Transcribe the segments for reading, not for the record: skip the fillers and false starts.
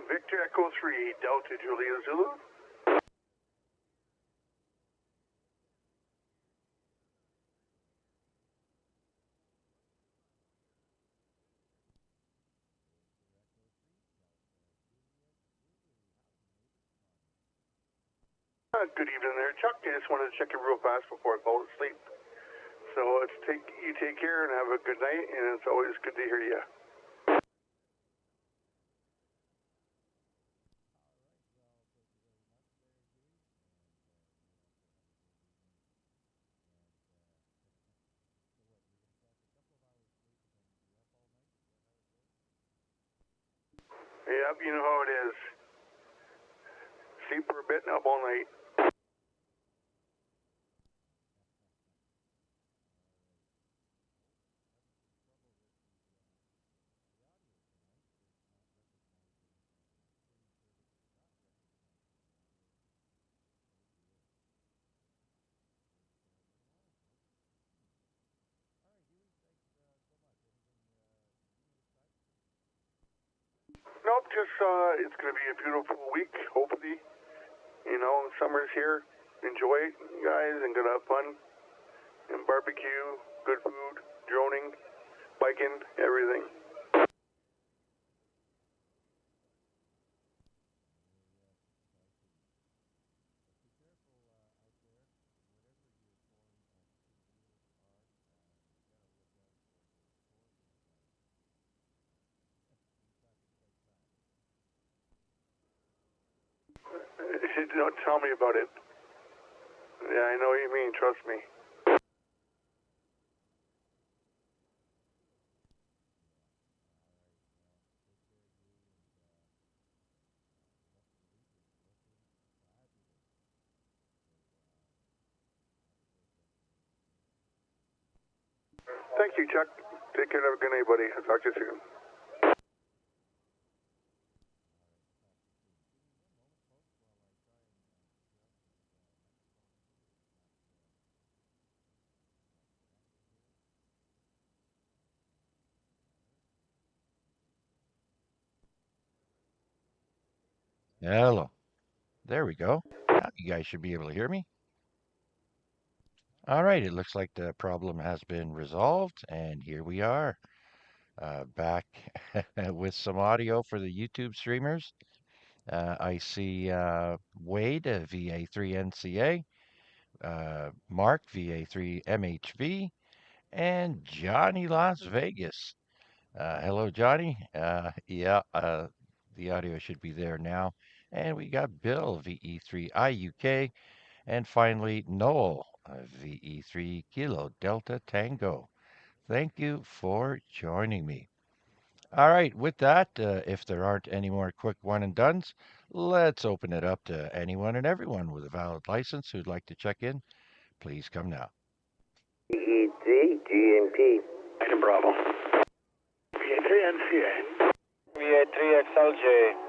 Victor Echo 3, Delta Julia Zulu. Good evening there, Chuck. I just wanted to check in real fast before I fall asleep. So you take care and have a good night, and it's always good to hear you. Yep, you know how it is. Sleep for a bit and up all night. Nope, just it's going to be a beautiful week, hopefully. You know, summer's here. Enjoy it, you guys, and gonna have fun. And barbecue, good food, droning, biking, everything. Don't tell me about it. Yeah, I know what you mean, trust me. Thank you, Chuck. Take care and have a good night, buddy. I'll talk to you soon. Hello. There we go. Now you guys should be able to hear me. All right, it looks like the problem has been resolved, and here we are, back with some audio for the YouTube streamers. I see Wade, VA3NCA, Mark, VA3MHV, and Johnny Las Vegas. Hello, Johnny. Yeah, the audio should be there now. And we got Bill, VE3IUK, and finally Noel, VE3 Kilo Delta Tango. Thank you for joining me. All right, with that, if there aren't any more quick one and dones, let's open it up to anyone and everyone with a valid license who'd like to check in. Please come now. VE3 GMP. Item Bravo. VA3NCA. VA3XLJ.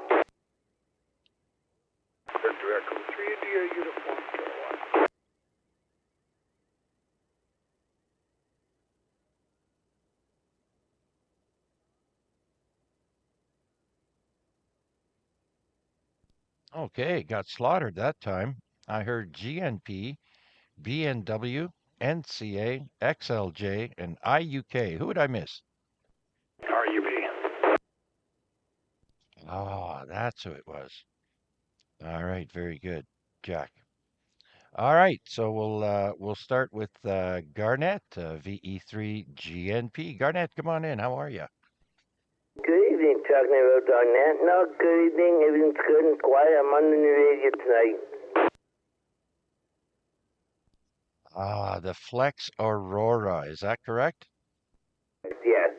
Victor Echo 3, India Uniform, Carolina. Okay, got slaughtered that time. I heard GNP, BNW, NCA, XLJ, and IUK. Who would I miss? RUB. Oh, that's who it was. All right, very good, Jack. All right, so we'll start with Garnett, VE3 GNP. Garnett, come on in. How are you? Good evening, talking about on that. No, good evening. Everything's good and quiet. I'm on the new radio tonight. Ah, the Flex Aurora. Is that correct? Yes.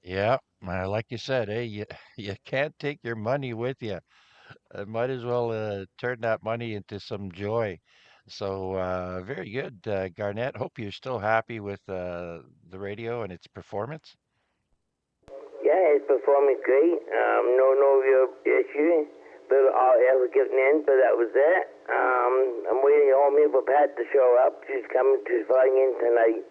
Yeah, like you said, you can't take your money with you. Might as well turn that money into some joy. So very good, Garnett. Hope you're still happy with the radio and its performance. Yeah, it's performing great. No real issue. But I was getting in, but that was it. I'm waiting home here for Pat to show up. She's flying in tonight.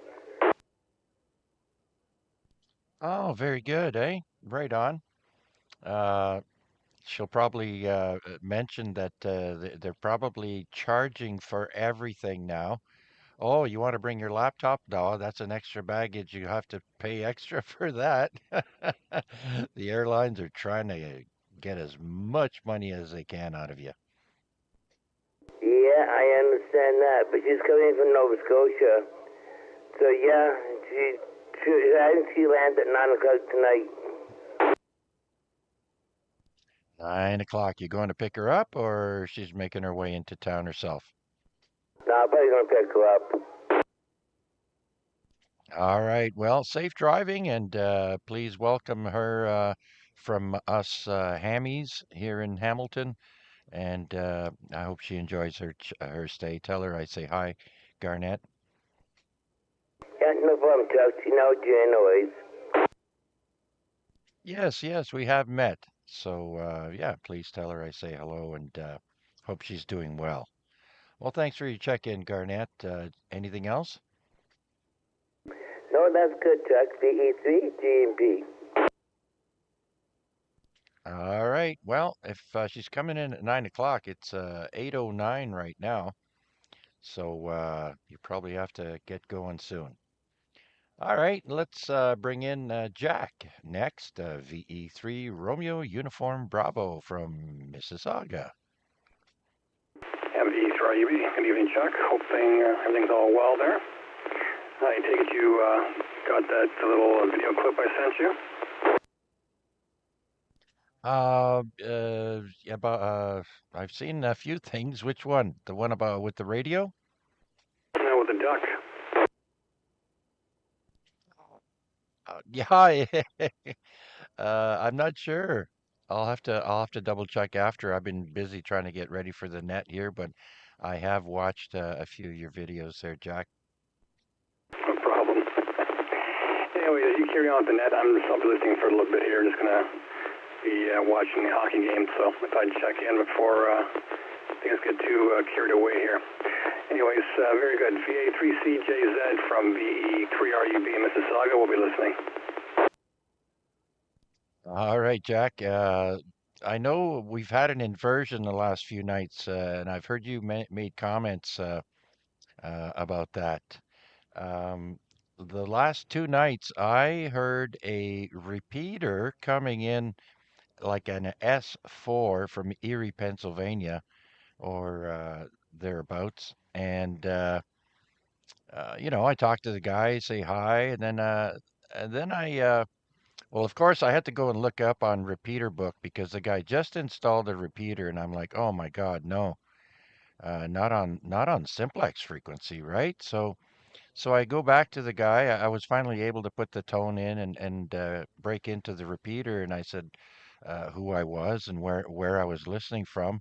Oh, very good, eh? Right on. Uh, she'll probably mention that they're probably charging for everything now. Oh, you want to bring your laptop? No, that's an extra baggage. You have to pay extra for that. The airlines are trying to get as much money as they can out of you. Yeah, I understand that, but she's coming from Nova Scotia. So yeah, I think she lands at 9 o'clock tonight. 9 o'clock. You going to pick her up, or she's making her way into town herself? No, I'm probably gonna pick her up. All right. Well, safe driving, and please welcome her from us Hammies here in Hamilton. And I hope she enjoys her stay. Tell her I say hi, Garnett. Yeah, no problem, Chuck. She knows you anyways. Yes, yes, we have met. So yeah, please tell her I say hello and hope she's doing well. Well, thanks for your check-in, Garnett. Anything else? No, that's good, Chuck. VE3, GMP. All right. Well, if she's coming in at 9 o'clock, it's 8:09 right now. So you probably have to get going soon. All right, let's bring in Jack next. VE3 Romeo Uniform Bravo from Mississauga. MV3, good evening, Chuck. Hoping everything's all well there. I take it you got that little video clip I sent you? Yeah, about I've seen a few things. Which one? The one about with the radio? No, with the duck. Yeah, I'm not sure. I'll have to double check after. I've been busy trying to get ready for the net here, but I have watched a few of your videos there, Jack. No problem. Anyway, as you carry on with the net, I'll be listening for a little bit here. I'm just going to be watching the hockey game, so I thought I'd check in before things get too carried away here. Anyways, very good. VA3CJZ from VE3RUB Mississauga will be listening. All right, Jack. I know we've had an inversion the last few nights, and I've heard you made comments about that. Um, the last two nights, I heard a repeater coming in like an S4 from Erie, Pennsylvania, or thereabouts. And I talked to the guy, say hi, and then well, of course, I had to go and look up on Repeater Book because the guy just installed a repeater, and I'm like, oh my God, no, not on simplex frequency, right? So I go back to the guy. I was finally able to put the tone in and break into the repeater, and I said who I was and where I was listening from.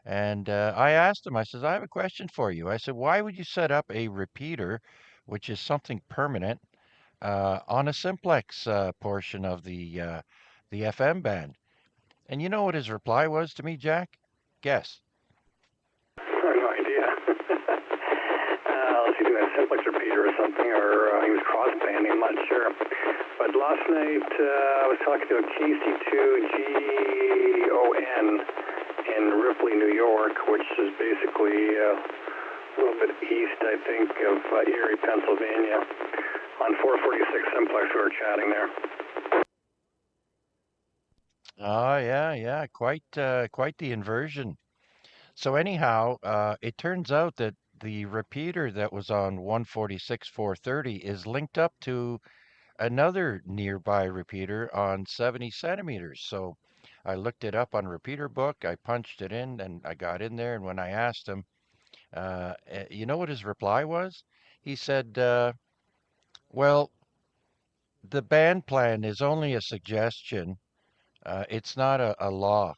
And I asked him, I says, I have a question for you. I said, why would you set up a repeater, which is something permanent, on a simplex portion of the FM band? And you know what his reply was to me, Jack? Guess. I have no idea. Unless he's doing a simplex repeater or something, or he was cross-banding, I'm not sure. But last night I was talking to a KC2GON in Ripley, New York, which is basically a little bit east, I think, of Erie, Pennsylvania. On 446 simplex, we were chatting there. Oh yeah, yeah, quite the inversion. So anyhow, it turns out that the repeater that was on 146 430 is linked up to another nearby repeater on 70 centimeters. So I looked it up on Repeater Book, I punched it in, and I got in there. And when I asked him, you know what his reply was? He said, well, the band plan is only a suggestion. It's not a law.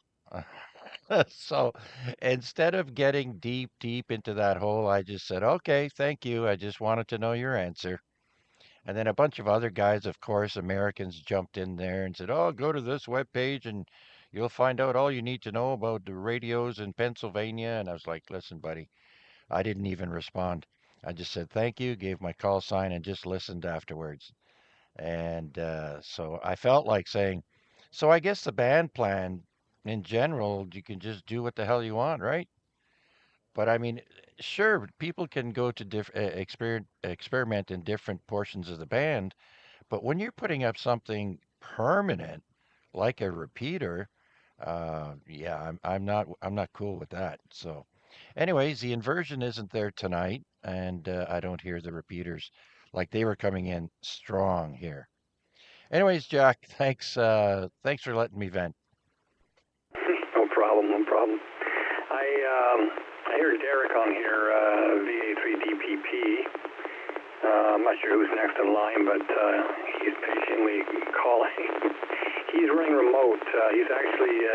So instead of getting deep into that hole, I just said, okay, thank you. I just wanted to know your answer. And then a bunch of other guys, of course, Americans jumped in there and said, oh, go to this web page and you'll find out all you need to know about the radios in Pennsylvania. And I was like, listen, buddy, I didn't even respond. I just said thank you, gave my call sign, and just listened afterwards. And so I felt like saying, so I guess the band plan in general, you can just do what the hell you want, right? But I mean, sure, people can go to experiment in different portions of the band, but when you're putting up something permanent, like a repeater, yeah, I'm not cool with that. So, anyways, the inversion isn't there tonight, and I don't hear the repeaters like they were coming in strong here. Anyways, Jack, thanks for letting me vent. No problem, no problem. I hear Derek on here, VA3DPP. I'm not sure who's next in line, but he's patiently calling. He's running remote. He's actually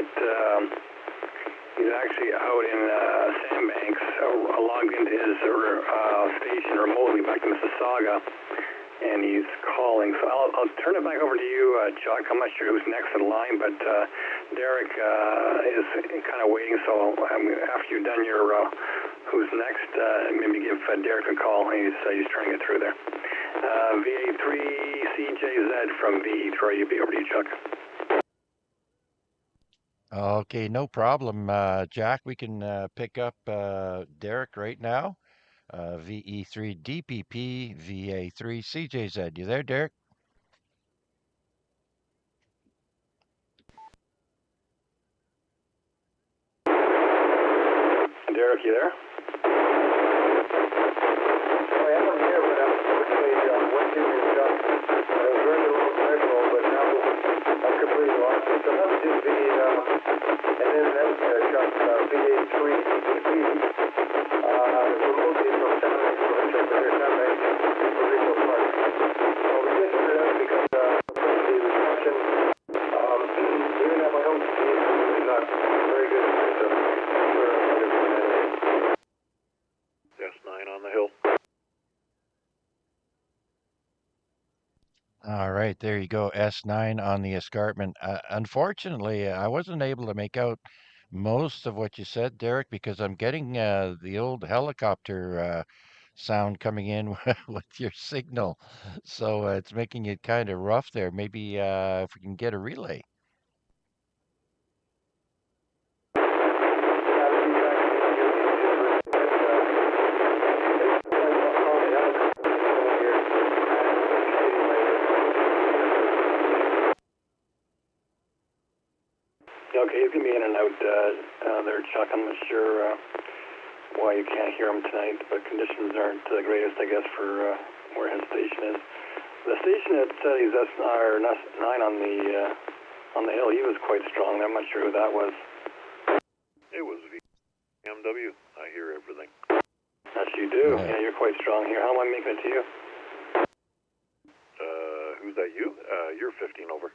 out in Sandbanks, logged into his station remotely back to Mississauga, and he's calling. So I'll turn it back over to you, Chuck. I'm not sure who's next in line, but Derek is kind of waiting. So after you've done your who's next, maybe give Derek a call. He's trying to get through there. VA3CJZ from VE3UB. Over to you, Chuck. Okay, no problem, Jack. We can pick up Derek right now. VE3DPP, VA3CJZ. You there, Derek? Derek, you there? I am here, but unfortunately, went to and shot. I was very low signal, but now I'm completely lost it. So that was just the, and then that was shot VA3 DPP, remotely from Sandbanks Provincial, but there's Sandbanks Provincial Park. So we just started out because the reception, even at my home station, is not very good. So that's where I'm going. S9 on the hill. All right, there you go. S9 on the escarpment. Unfortunately, I wasn't able to make out most of what you said, Derek, because I'm getting the old helicopter sound coming in with your signal. So it's making it kind of rough there. Maybe if we can get a relay. Okay, he's going to be in and out there, Chuck. I'm not sure why you can't hear him tonight, but conditions aren't the greatest, I guess, for where his station is. The station that said he's S9 on the hill, he was quite strong. I'm not sure who that was. It was VMW. I hear everything. Yes, you do. Yeah, you're quite strong here. How am I making it to you? Who's that, you? You're 15 over.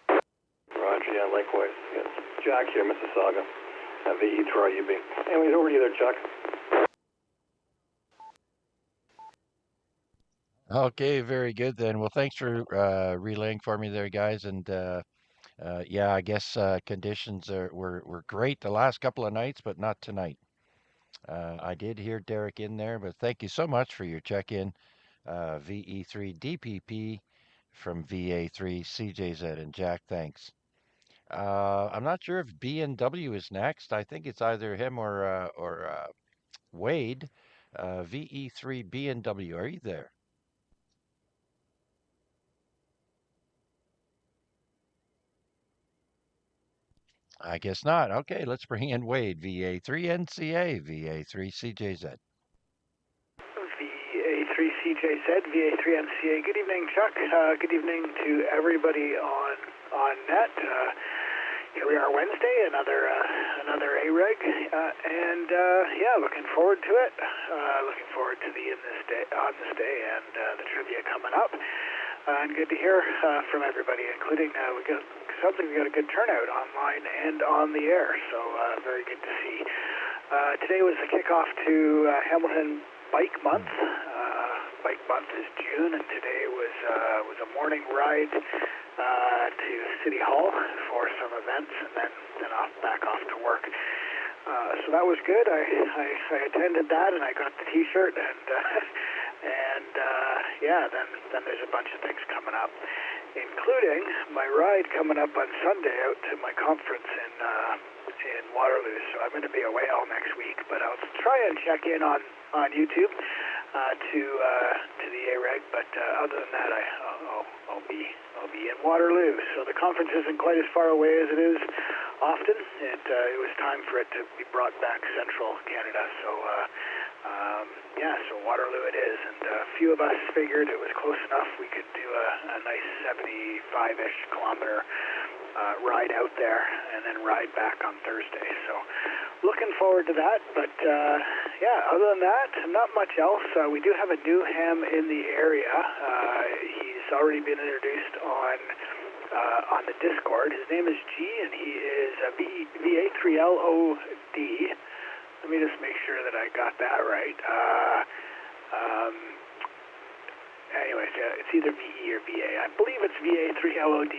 Roger, yeah, likewise. Yes. Jack here, Mississauga, VE3UB. Anyways, over to you there, Chuck. Okay, very good then. Well, thanks for relaying for me there, guys. And yeah, I guess conditions were great the last couple of nights, but not tonight. I did hear Derek in there, but thank you so much for your check-in. VE3DPP from VA3CJZ. And Jack, thanks. I'm not sure if B&W is next. I think it's either him or Wade. VE3 B&W. Are you there? I guess not. Okay, let's bring in Wade. VA3NCA, VA3CJZ. VA3CJZ, VA3MCA. Good evening, Chuck. Good evening to everybody on net. Here we are Wednesday, another AREG, and yeah, looking forward to it. Looking forward to on this day and the trivia coming up. And good to hear from everybody, including we got a good turnout online and on the air. So very good to see. Today was the kickoff to Hamilton Bike Month. Bike Month is June, and today was a morning ride to City Hall for some events, and then back off to work. So that was good. I attended that, and I got the T-shirt, and yeah, then there's a bunch of things coming up. including my ride coming up on Sunday out to my conference in Waterloo. So I'm going to be away all next week, but I'll try and check in on YouTube to the AREG. But other than that, I'll be in Waterloo. So the conference isn't quite as far away as it is often. It was time for it to be brought back central Canada. So so Waterloo it is, and a few of us figured it was close enough we could do a nice 75-ish kilometer ride out there and then ride back on Thursday. So looking forward to that. But other than that, not much else. We do have a new ham in the area. He's already been introduced on the Discord. His name is G, and he is VA3LOD. Let me just make sure that I got that right. Anyways, it's either VE or VA. I believe it's VA3LOD.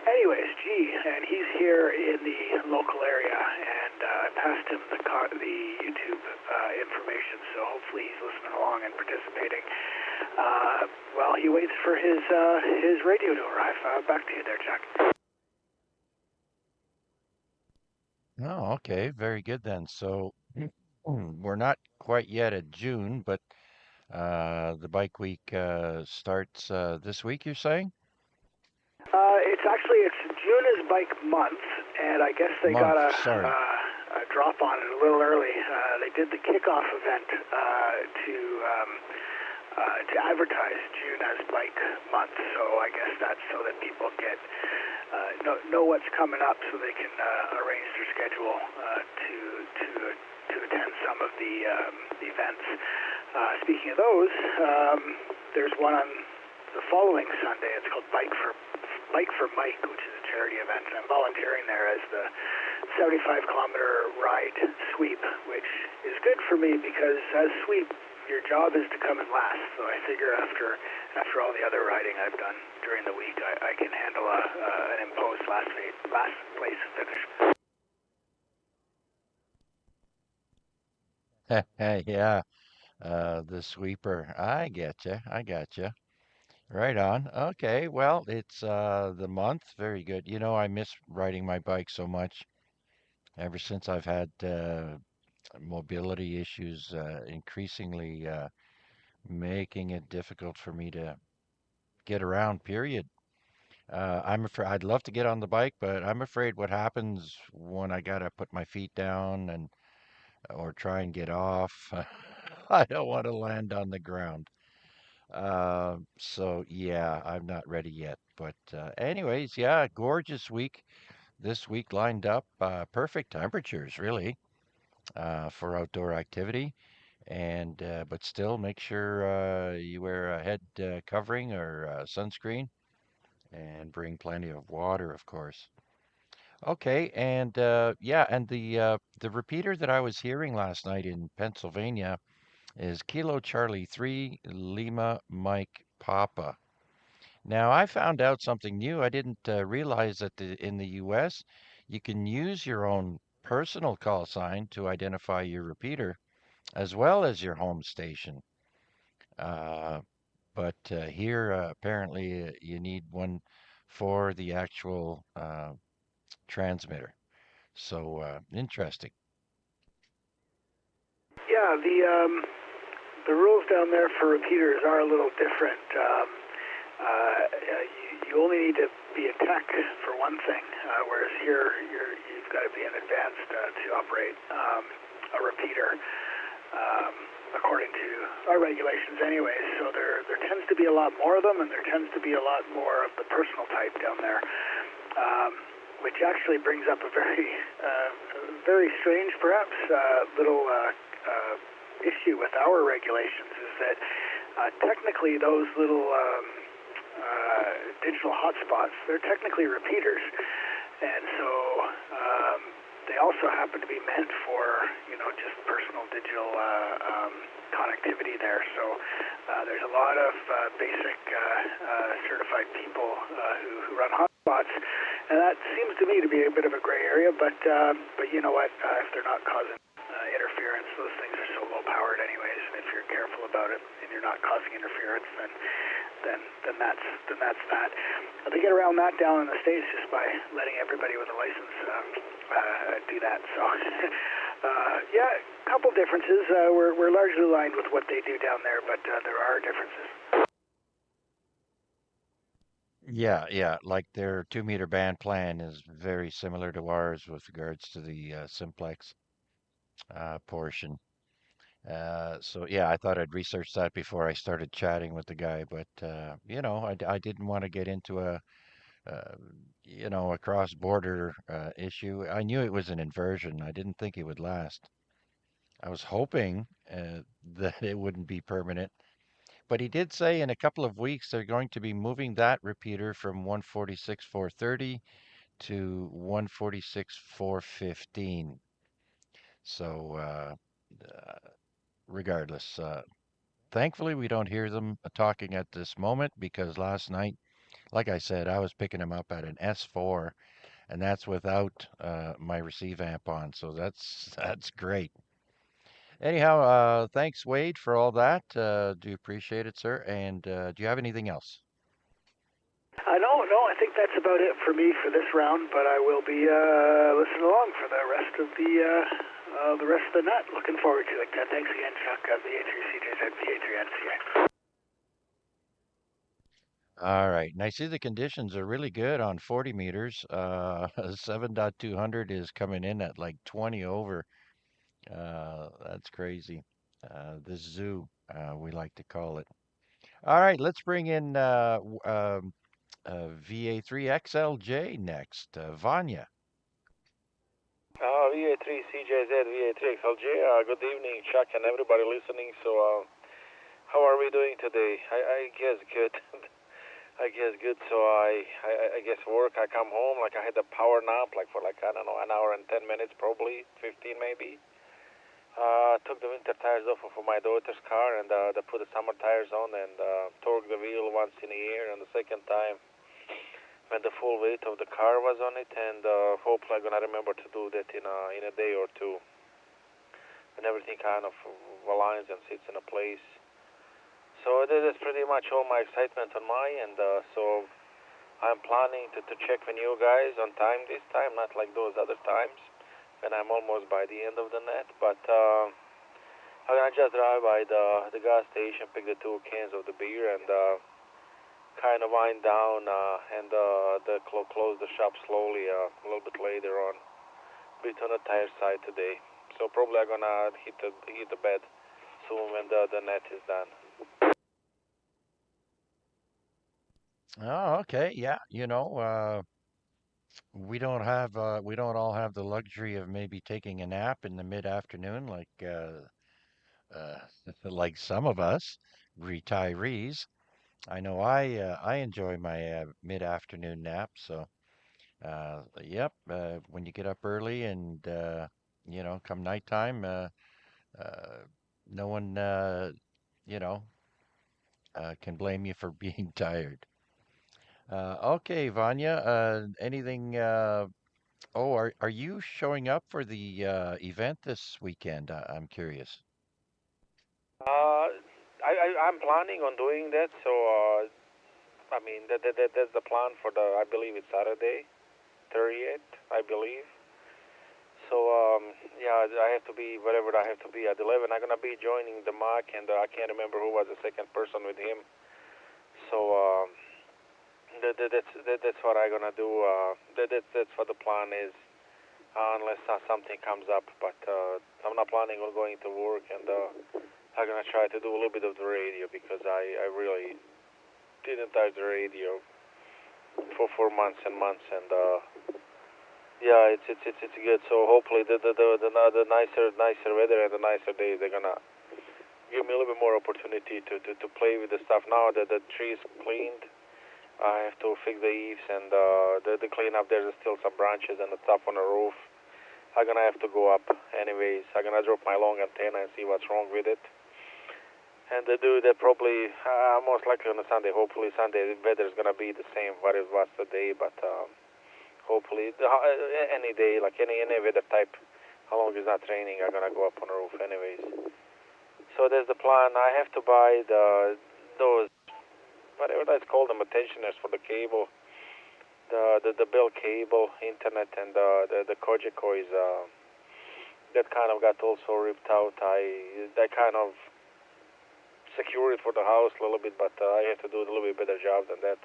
Anyways, G, and he's here in the local area, and I passed him the YouTube information, so hopefully he's listening along and participating while he waits for his radio to arrive. Back to you there, Chuck. Oh, okay. Very good then. So we're not quite yet at June, but the bike week starts this week, you're saying? It's June is bike month, and I guess they got a drop on it a little early. They did the kickoff event to advertise June as bike month, so I guess that's so that people get know what's coming up, so they can arrange their schedule to attend some of the events. Speaking of those, there's one on the following Sunday. It's called Bike for Mike, which is a charity event. I'm volunteering there as the 75-kilometer ride sweep, which is good for me because as sweep, your job is to come in last. So I figure after all the other riding I've done during the week, I can handle an imposed last place finish. Yeah, the sweeper. I getcha. Right on. Okay, well, it's the month. Very good. You know, I miss riding my bike so much ever since I've had mobility issues increasingly making it difficult for me to get around, period. I'm afraid I'd love to get on the bike, but I'm afraid what happens when I gotta put my feet down and or try and get off. I don't want to land on the ground. So yeah, I'm not ready yet. But anyways, yeah, gorgeous week this week lined up. Perfect temperatures, really, for outdoor activity. And but still, make sure you wear a head covering or sunscreen, and bring plenty of water, of course. Okay, and and the repeater that I was hearing last night in Pennsylvania is Kilo Charlie 3 Lima Mike Papa. Now, I found out something new. I didn't realize that in the US, you can use your own personal call sign to identify your repeater as well as your home station. Uh, but here, apparently, you need one for the actual transmitter. So interesting. Yeah, the rules down there for repeaters are a little different. You only need to be a tech for one thing, whereas here you've got to be an advanced to operate a repeater, according to our regulations anyways. So there tends to be a lot more of them, and there tends to be a lot more of the personal type down there, which actually brings up a very strange, perhaps, little issue with our regulations, is that technically those little digital hotspots, they're technically repeaters, and so they also happen to be meant for just personal digital connectivity there. So there's a lot of basic certified people who run hotspots, and that seems to me to be a bit of a gray area. But you know what? If they're not causing interference, those things are so low powered anyways, and if you're careful about it and you're not causing interference, then then that's that. They get around that down in the States just by letting everybody with a license do that. So, yeah, a couple differences. We're largely aligned with what they do down there, but there are differences. Yeah, like their 2 meter band plan is very similar to ours with regards to the simplex portion. So yeah, I thought I'd research that before I started chatting with the guy, but I didn't want to get into uh, a cross-border issue. I knew it was an inversion. I didn't think it would last. I was hoping that it wouldn't be permanent, but he did say in a couple of weeks they're going to be moving that repeater from 146.430 to 146.415. So regardless, thankfully we don't hear them talking at this moment because last night, like I said, I was picking them up at an S4, and that's without my receive amp on. So that's great. Anyhow, thanks Wade for all that. Do appreciate it, sir. And do you have anything else? No, I think that's about it for me for this round. But I will be listening along for the rest of the net. Looking forward to it. Thanks again, Chuck. VA3CJZ, VA3NCA. All right. And I see the conditions are really good on 40 meters. 7.200 is coming in at like 20 over. That's crazy. The zoo, we like to call it. All right, let's bring in VA3XLJ next. Vanya. VA3CJZ, VA3XLJ. Good evening, Chuck, and everybody listening. So, how are we doing today? I guess good. I guess good. So I guess work. I come home like I had a power nap, like for like I don't know, an hour and 10 minutes, probably 15 maybe. Took the winter tires off of my daughter's car and they put the summer tires on and torqued the wheel once in a year, and the second time when the full weight of the car was on it, and hopefully I'm gonna remember to do that in a day or two when everything kind of aligns and sits in a place. So that is pretty much all my excitement on my end. So I'm planning to check with you guys on time this time, not like those other times when I'm almost by the end of the net. But I'm gonna just drive by the gas station, pick the 2 cans of the beer, and kind of wind down and close the shop slowly a little bit later on. Bit on the tire side today. So probably I'm gonna hit the bed soon when the net is done. Oh, okay. Yeah. We don't all have the luxury of maybe taking a nap in the mid-afternoon uh, like some of us retirees. I know I enjoy my mid-afternoon nap. So, yep. When you get up early and come nighttime, uh, no one you know can blame you for being tired. Okay, Vanya. Anything? Oh, are you showing up for the event this weekend? I'm curious. I'm planning on doing that. So I mean that's the plan for I believe it's Saturday, 30th, I believe. So yeah, I have to be whatever I have to be at 11. I'm gonna be joining the Mark, and I can't remember who was the second person with him. So that's what I'm gonna do. That's what the plan is, unless something comes up. But I'm not planning on going to work, and I'm gonna try to do a little bit of the radio because I really didn't touch the radio for months and months, and yeah, it's good. So hopefully the nicer weather and the nicer days, they're gonna give me a little bit more opportunity to play with the stuff. Now that the tree is cleaned, I have to fix the eaves and the cleanup. There's still some branches and the stuff on the roof. I'm gonna have to go up anyways. I'm gonna drop my long antenna and see what's wrong with it. And they do that probably most likely on a Sunday. Hopefully Sunday the weather is gonna be the same what it was today, but hopefully any day, like any weather type, how long it's not raining, I'm gonna go up on the roof anyways. So that's the plan. I have to buy those whatever that's called, the tensioners for the cable, the bill cable, internet, and the Cogeco is that kind of got also ripped out. That kind of secure it for the house a little bit, but I have to do a little bit better job than that.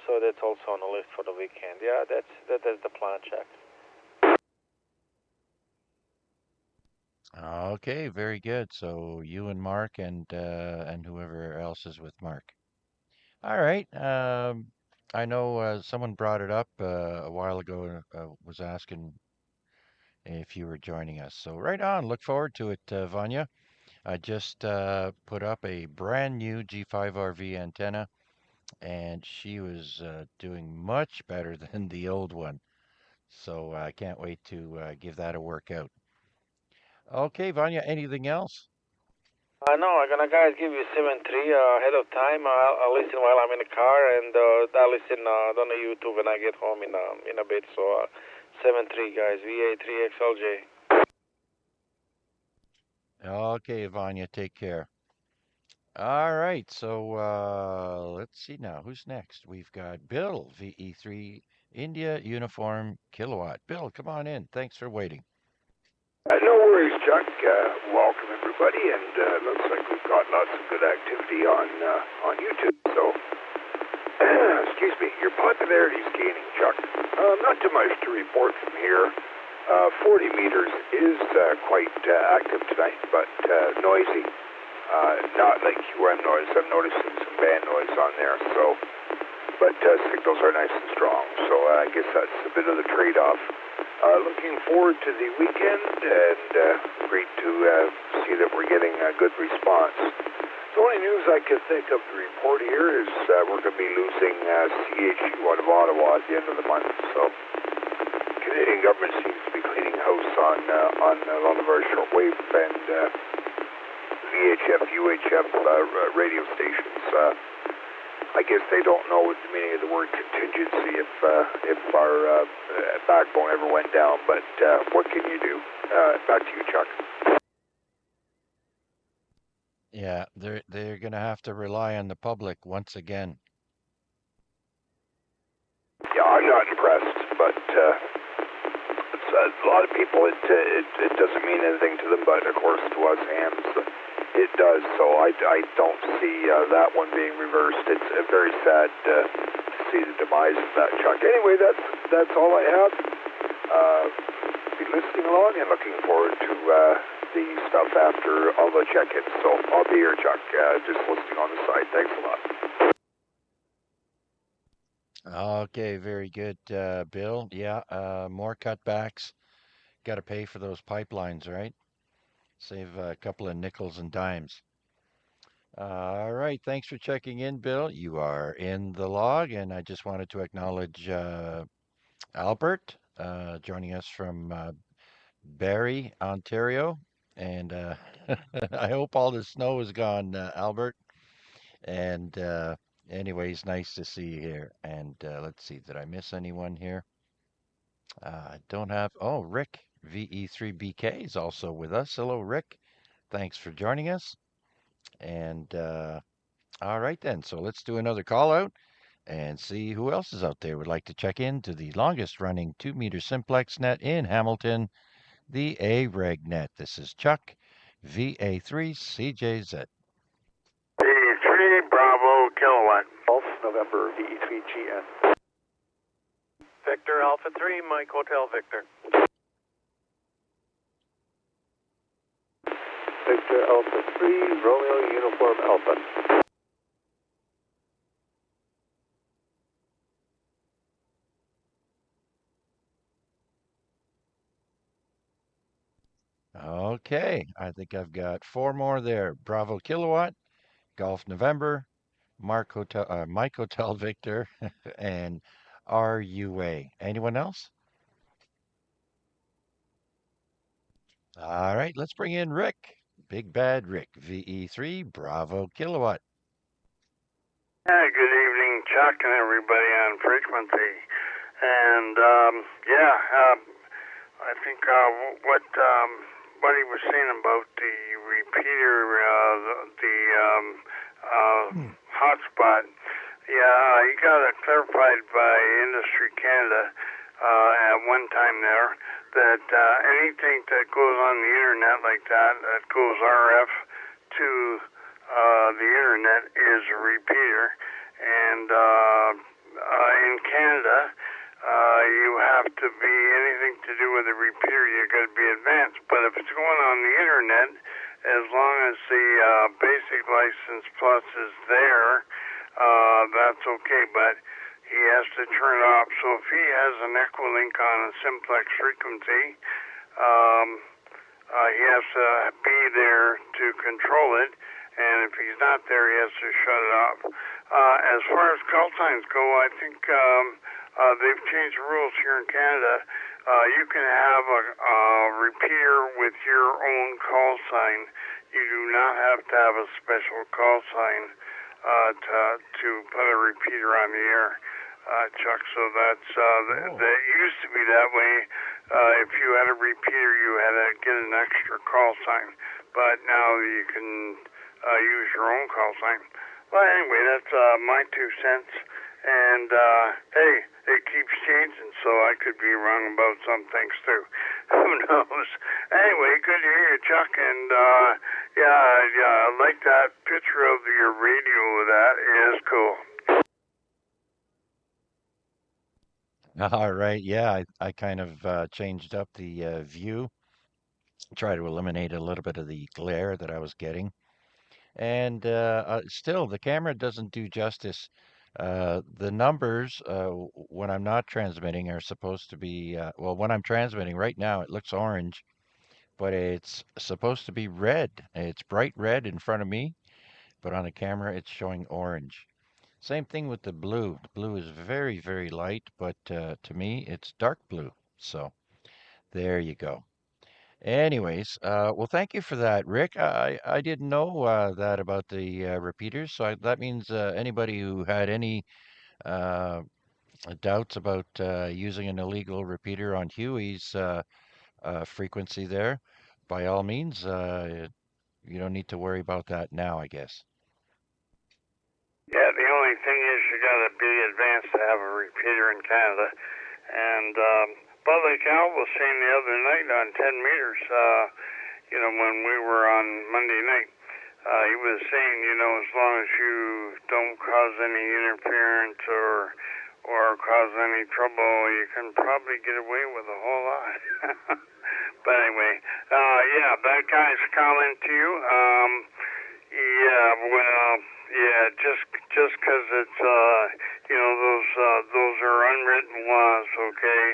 So that's also on the list for the weekend. Yeah, that is the plan, Chuck. Okay, very good. So you and Mark and whoever else is with Mark. All right. I know someone brought it up a while ago. Was asking if you were joining us. So right on. Look forward to it, Vanya. I just put up a brand new G5RV antenna, and she was doing much better than the old one. So I can't wait to give that a workout. Okay, Vanya, anything else? No, I'm gonna guys give you 7-3 ahead of time. I'll listen while I'm in the car, and I'll listen on the YouTube when I get home in a bit. So 7-3 guys, VA3XLJ. Okay, Vanya, take care. All right, so let's see now. Who's next? We've got Bill, VE3 India Uniform Kilowatt. Bill, come on in. Thanks for waiting. No worries, Chuck. Welcome everybody, and looks like we've got lots of good activity on YouTube. So, excuse me, your popularity is gaining, Chuck. Not too much to report from here. 40 meters is quite active tonight, but noisy. Not like UM noise. I'm noticing some band noise on there. So, but signals are nice and strong. So I guess that's a bit of the trade-off. Looking forward to the weekend, and great to see that we're getting a good response. The only news I can think of to report here is we're going to be losing CHU out of Ottawa at the end of the month. So Canadian government seems to be cleaning house on a lot of our shortwave and VHF, UHF radio stations. I guess they don't know the meaning of the word contingency if our backbone ever went down, but what can you do? Back to you, Chuck. Yeah, they're going to have to rely on the public once again. Yeah, I'm not impressed, but it's, a lot of people it doesn't mean anything to them, but of course to us hams it does. So I don't see that one being reversed. It's very sad to see the demise of that, Chuck. Anyway, that's all I have. Be listening along and looking forward to the stuff after all the check-ins. So I'll be here, Chuck, just listening on the side. Thanks a lot. Okay, very good, Bill. Yeah, more cutbacks. Got to pay for those pipelines, right? Save a couple of nickels and dimes. All right, thanks for checking in, Bill. You are in the log, and I just wanted to acknowledge Albert joining us from Barrie, Ontario. And I hope all the snow is gone, Albert. And anyways, nice to see you here. And let's see, did I miss anyone here? I don't have, oh, Rick, VE3BK is also with us. Hello, Rick. Thanks for joining us. And all right then, so let's do another call out and see who else is out there would like to check in to the longest running 2-meter simplex net in Hamilton, the AREG net. This is Chuck, VA3CJZ. VE3 Bravo Kilowatt. Golf November VE3GN. Victor Alpha 3 Mike Hotel Victor. Victor Alpha 3, Romeo Uniform Alpha. Okay, I think I've got 4 more there. Bravo Kilowatt, Golf November, Mike Hotel Victor, and RUA. Anyone else? All right, let's bring in Rick. Big Bad Rick, VE3 Bravo Kilowatt. Good evening, Chuck, and everybody on frequency. And I think what he was saying about the repeater, hotspot. Yeah, he got it clarified by Industry Canada at one time there that anything that goes on the internet like that, that goes RF to the internet is a repeater. And in Canada, you have to be anything to do with a repeater, you got to be advanced. But if it's going on the internet, as long as the basic license plus is there, that's okay. But he has to turn it off. So if he has an Equilink on a simplex frequency, he has to be there to control it. And if he's not there, he has to shut it off. As far as call signs go, I think they've changed the rules here in Canada. You can have a repeater with your own call sign. You do not have to have a special call sign to put a repeater on the air, Chuck. So that's that used to be that way. If you had a repeater, you had to get an extra call sign. But now you can use your own call sign. Well, anyway, that's my 2 cents. And hey, it keeps changing, so I could be wrong about some things too. Who knows? Anyway, good to hear you, Chuck. And yeah, I like that picture of your radio. That is cool. All right. Yeah, I kind of changed up the view, try to eliminate a little bit of the glare that I was getting. And still, the camera doesn't do justice. The numbers, when I'm not transmitting, are supposed to be, well, when I'm transmitting right now, it looks orange, but it's supposed to be red. It's bright red in front of me, but on the camera, it's showing orange. Same thing with the blue. The blue is very, very light, but to me, it's dark blue. So there you go. Anyways, well, thank you for that, Rick. I didn't know that about the repeaters, so that means anybody who had any uh, doubts about using an illegal repeater on Huey's frequency there, by all means, you don't need to worry about that now, I guess. Yeah, the only thing is you got to be advanced to have a repeater in Canada. And but like Al was saying the other night on 10 meters, when we were on Monday night, he was saying, as long as you don't cause any interference or cause any trouble, you can probably get away with a whole lot. But anyway, yeah, that guy's calling to you. Yeah, well, yeah, just because it's those are unwritten laws, okay?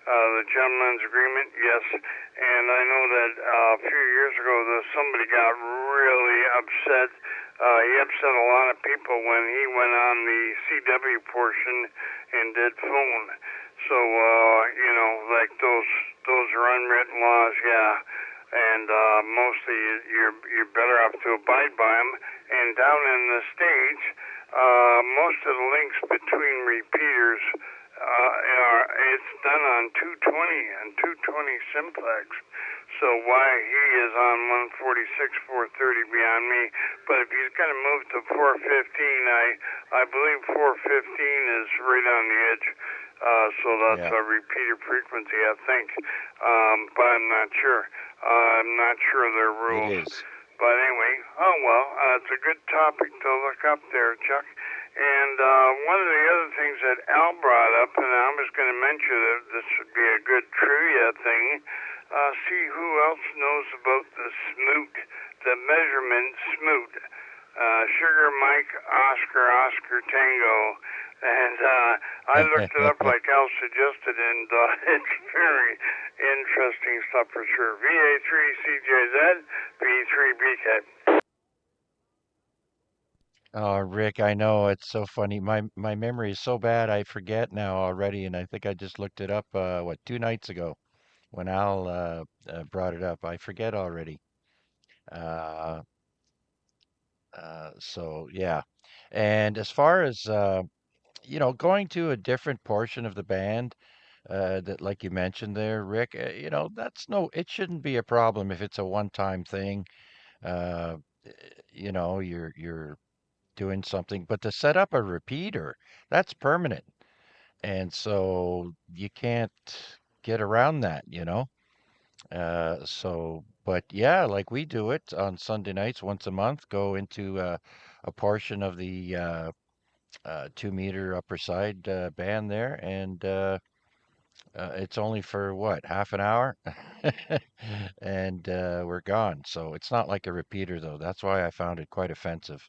The gentleman's agreement, yes. And I know that a few years ago, somebody got really upset. He upset a lot of people when he went on the CW portion and did phone. So like those are unwritten laws, yeah. And mostly you're better off to abide by them. And down in the States, most of the links between repeaters it's done on 220 and 220 simplex. So why he is on 146, 430 beyond me. But if he's going to move to 415, I believe 415 is right on the edge. So that's a repeater frequency, I think. But I'm not sure. I'm not sure their rules. It is. But anyway, oh well, it's a good topic to look up there, Chuck. And one of the other things that Al brought up, and I was going to mention that this would be a good trivia thing, see who else knows about the smoot, the measurement smoot. Sugar Mike Oscar Tango. And I looked it up like Al suggested, and it's very interesting stuff for sure. VA3CJZ, B3BK. Oh, Rick, I know it's so funny. My memory is so bad, I forget now already, and I think I just looked it up, 2 nights ago when Al brought it up. I forget already. Uh, so yeah. And as far as going to a different portion of the band, that like you mentioned there, Rick, it shouldn't be a problem if it's a one-time thing. Uh, you're doing something. But to set up a repeater, that's permanent. And so you can't get around that, you know? But yeah, like we do it on Sunday nights once a month, go into a portion of the 2 meter upper side band there, and it's only for what, half an hour? And we're gone. So it's not like a repeater, though. That's why I found it quite offensive.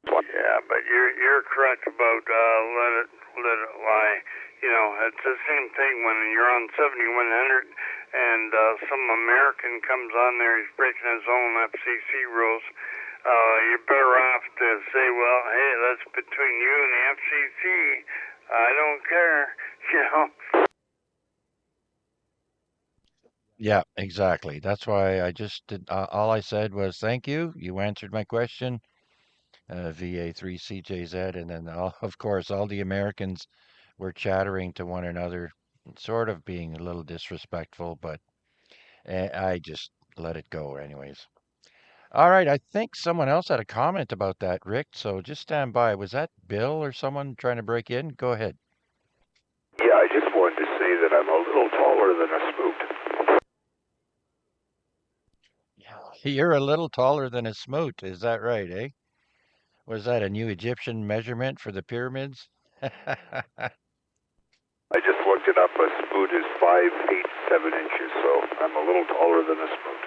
Yeah, but you're correct about let it lie. You know, it's the same thing when you're on 7100 and some American comes on there, he's breaking his own FCC rules. You're better off to say, well, hey, that's between you and the FCC. I don't care, you know. Yeah, exactly. That's why I just did. All I said was thank you. You answered my question. VA3CJZ, and then of course all the Americans were chattering to one another, sort of being a little disrespectful, but I just let it go anyways. All right, I think someone else had a comment about that, Rick, so just stand by. Was that Bill or someone trying to break in? Go ahead. Yeah, I just wanted to say that I'm a little taller than a smoot. You're a little taller than a smoot, is that right, eh? Was that a new Egyptian measurement for the pyramids? I just looked it up. A smoot is 5 feet 7 inches, so I'm a little taller than a smoot.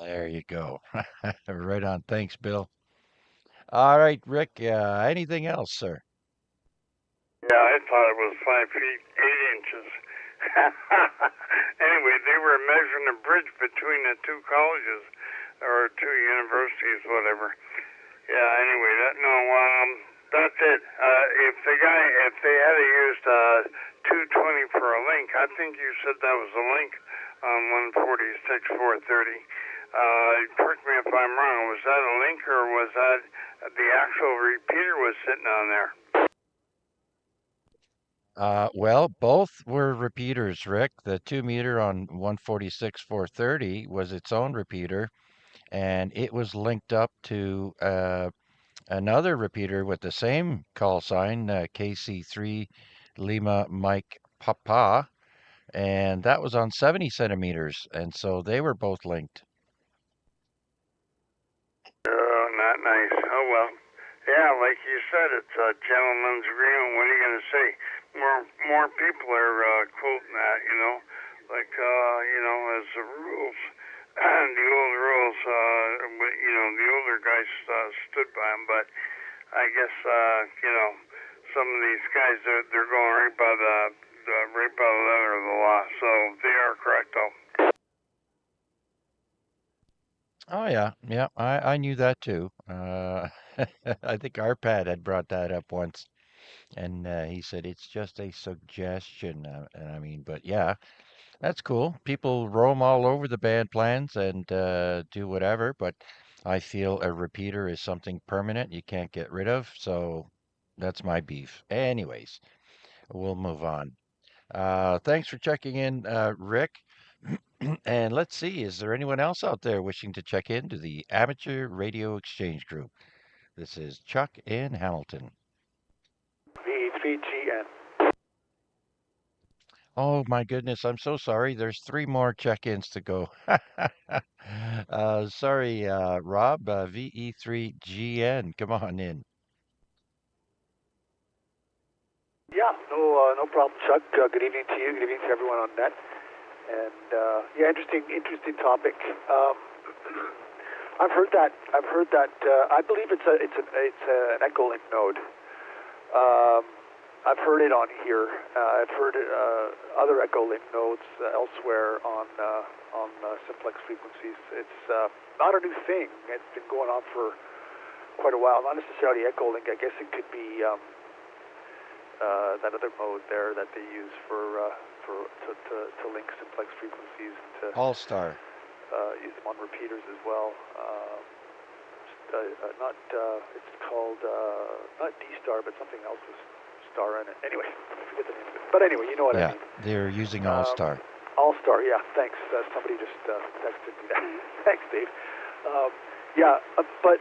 There you go. Right on. Thanks, Bill. All right, Rick. Anything else, sir? Yeah, I thought it was 5 feet 8 inches. Anyway, they were measuring a bridge between the two colleges or two universities, whatever. Yeah. Anyway, that's it. If they had used 220 for a link, I think you said that was a link on 146 430. Correct me if I'm wrong. Was that a link or was that the actual repeater was sitting on there? Well, both were repeaters, Rick. The 2 meter on 146 430 was its own repeater, and it was linked up to another repeater with the same call sign, KC3 Lima Mike Papa, and that was on 70 centimeters, and so they were both linked. Oh, not nice. Oh, well. Yeah, like you said, it's a gentleman's agreement. What are you going to say? More people are quoting that, you know, like, as the rules, the old rules, the older guys stood by them, but I guess, some of these guys, they're going right by the letter of the law, so they are correct, though. Oh yeah, I knew that too. I think Arpad had brought that up once, and he said it's just a suggestion. And I mean, but yeah, that's cool. People roam all over the band plans and do whatever, but I feel a repeater is something permanent you can't get rid of, so that's my beef. Anyways, we'll move on. Thanks for checking in, Rick. And let's see, is there anyone else out there wishing to check into the Amateur Radio Exchange Group? This is Chuck in Hamilton. V3GN. Oh my goodness, I'm so sorry. There's 3 more check-ins to go. Sorry, Rob, VE3GN, come on in. Yeah, no problem, Chuck. Good evening to you. Good evening to everyone on net. And yeah, interesting topic. I've heard that. I believe it's an Echolink node. I've heard it on here. I've heard other Echolink nodes elsewhere on simplex frequencies. It's not a new thing. It's been going on for quite a while. Not necessarily Echolink. I guess it could be that other mode there that they use to link simplex frequencies and to All-Star. use them on repeaters as well. It's called not D-Star, but something else with star in it. Anyway, I forget the name of it. But anyway, you know what I mean. Yeah, they're using All-Star. All-Star, yeah, thanks. Somebody just texted me that. Thanks, Dave. Yeah, but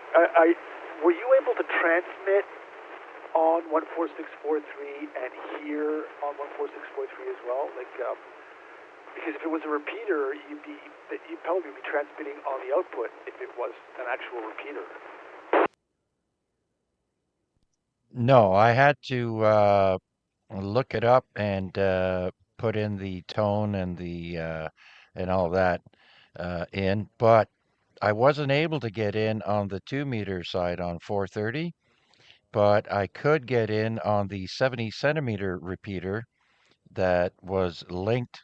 were you able to transmit on 14643 and hear on 14643 as well? Like, because if it was a repeater, you'd probably be transmitting on the output if it was an actual repeater. No, I had to look it up and put in the tone and the and all that in, but I wasn't able to get in on the 2 meter side on 430, but I could get in on the 70 centimeter repeater that was linked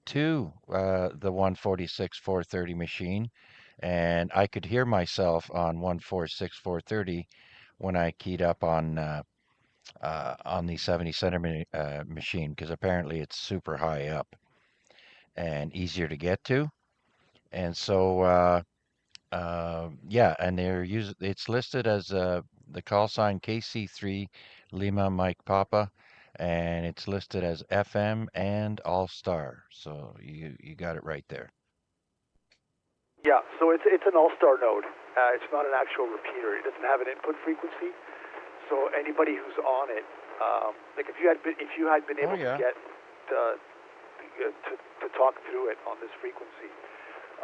to the 146 430 machine, and I could hear myself on 146 430 when I keyed up on the 70 centimeter machine, because apparently it's super high up and easier to get to. And so, yeah, and it's listed as the call sign KC3 Lima Mike Papa, and it's listed as FM and All Star. So you got it right there. Yeah, so it's an all-star node. It's not an actual repeater. It doesn't have an input frequency. So anybody who's on it, like if you had been able to get to talk through it on this frequency,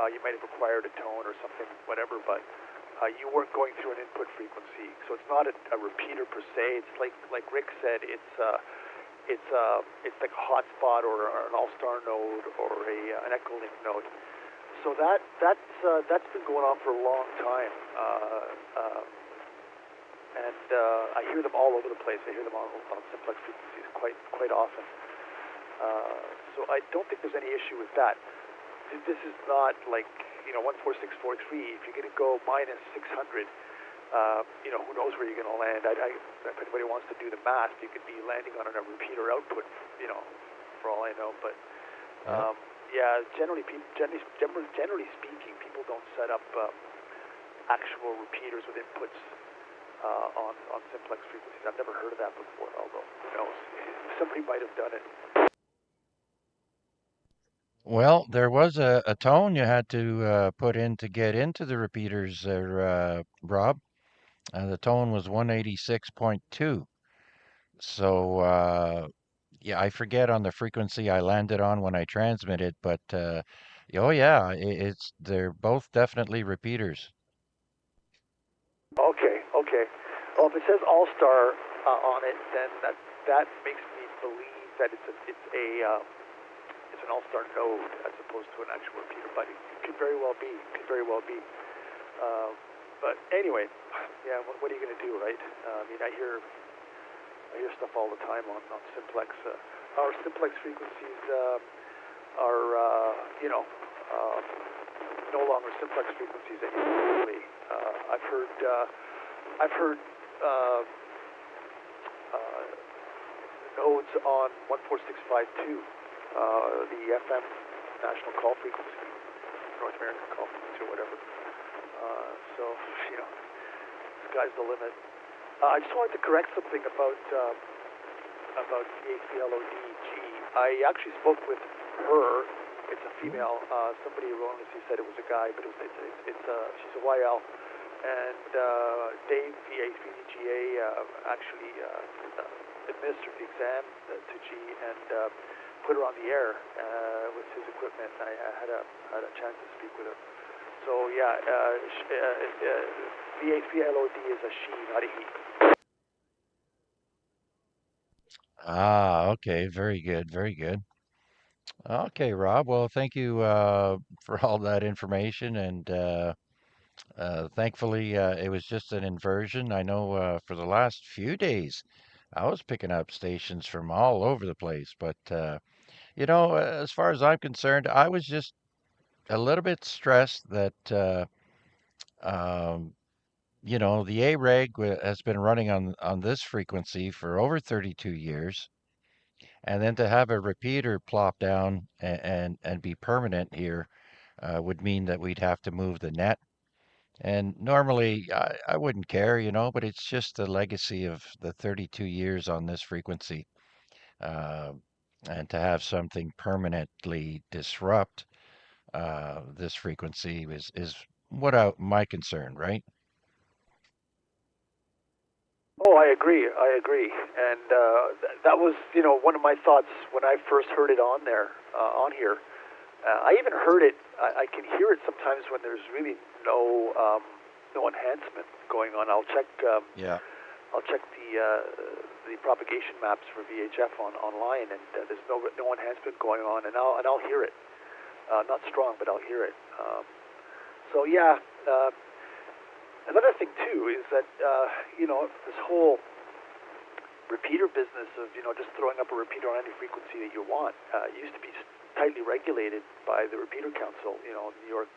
you might have required a tone or something, whatever. But you weren't going through an input frequency, so it's not a repeater per se. It's like Rick said, it's like a hotspot or an all-star node or an Echolink node. So that's been going on for a long time, and I hear them all over the place. I hear them on simplex frequencies quite often. So I don't think there's any issue with that. This is not like 14643. If you're going to go minus 600, who knows where you're going to land? If anybody wants to do the math, you could be landing on a repeater output, for all I know. But yeah, generally speaking, people don't set up actual repeaters with inputs on simplex frequencies. I've never heard of that before, although who knows? Somebody might have done it. Well, there was a tone you had to put in to get into the repeaters there, Rob. The tone was 186.2. So, yeah, I forget on the frequency I landed on when I transmitted, but oh yeah, they're both definitely repeaters. Okay. Well, if it says All-Star on it, then that makes me believe that it's an All-Star node as opposed to an actual repeater. But it could very well be. But anyway, yeah. What are you going to do, right? I mean, I hear stuff all the time on simplex. Our simplex frequencies are no longer simplex frequencies anymore. Really. I've heard nodes on 14652, the FM national call frequency, North American call frequency or whatever. So sky's the limit. I just wanted to correct something about VHPLODG. I actually spoke with her. It's a female. Somebody erroneously said it was a guy, but she's a YL. And Dave, VHPDGA, actually administered the exam to G and put her on the air with his equipment. I had a chance to speak with her. So yeah, VHPLOD is a she, not a he. Ah, okay, very good, very good. Okay, Rob. Well, thank you for all that information, and thankfully it was just an inversion. I know for the last few days I was picking up stations from all over the place, but as far as I'm concerned, I was just a little bit stressed that um, the AREG has been running on this frequency for over 32 years. And then to have a repeater plop down and be permanent here would mean that we'd have to move the net. And normally I wouldn't care, but it's just the legacy of the 32 years on this frequency. Uh, And to have something permanently disrupt this frequency is what my concern, right? Oh, I agree. I agree. And that was, one of my thoughts when I first heard it on there, on here. I even heard it. I can hear it sometimes when there's really no enhancement going on. Yeah. I'll check the propagation maps for VHF online, and there's no enhancement going on, and I'll hear it. Not strong, but I'll hear it. So yeah. Another thing too is that this whole repeater business of just throwing up a repeater on any frequency that you want used to be tightly regulated by the Repeater Council, New York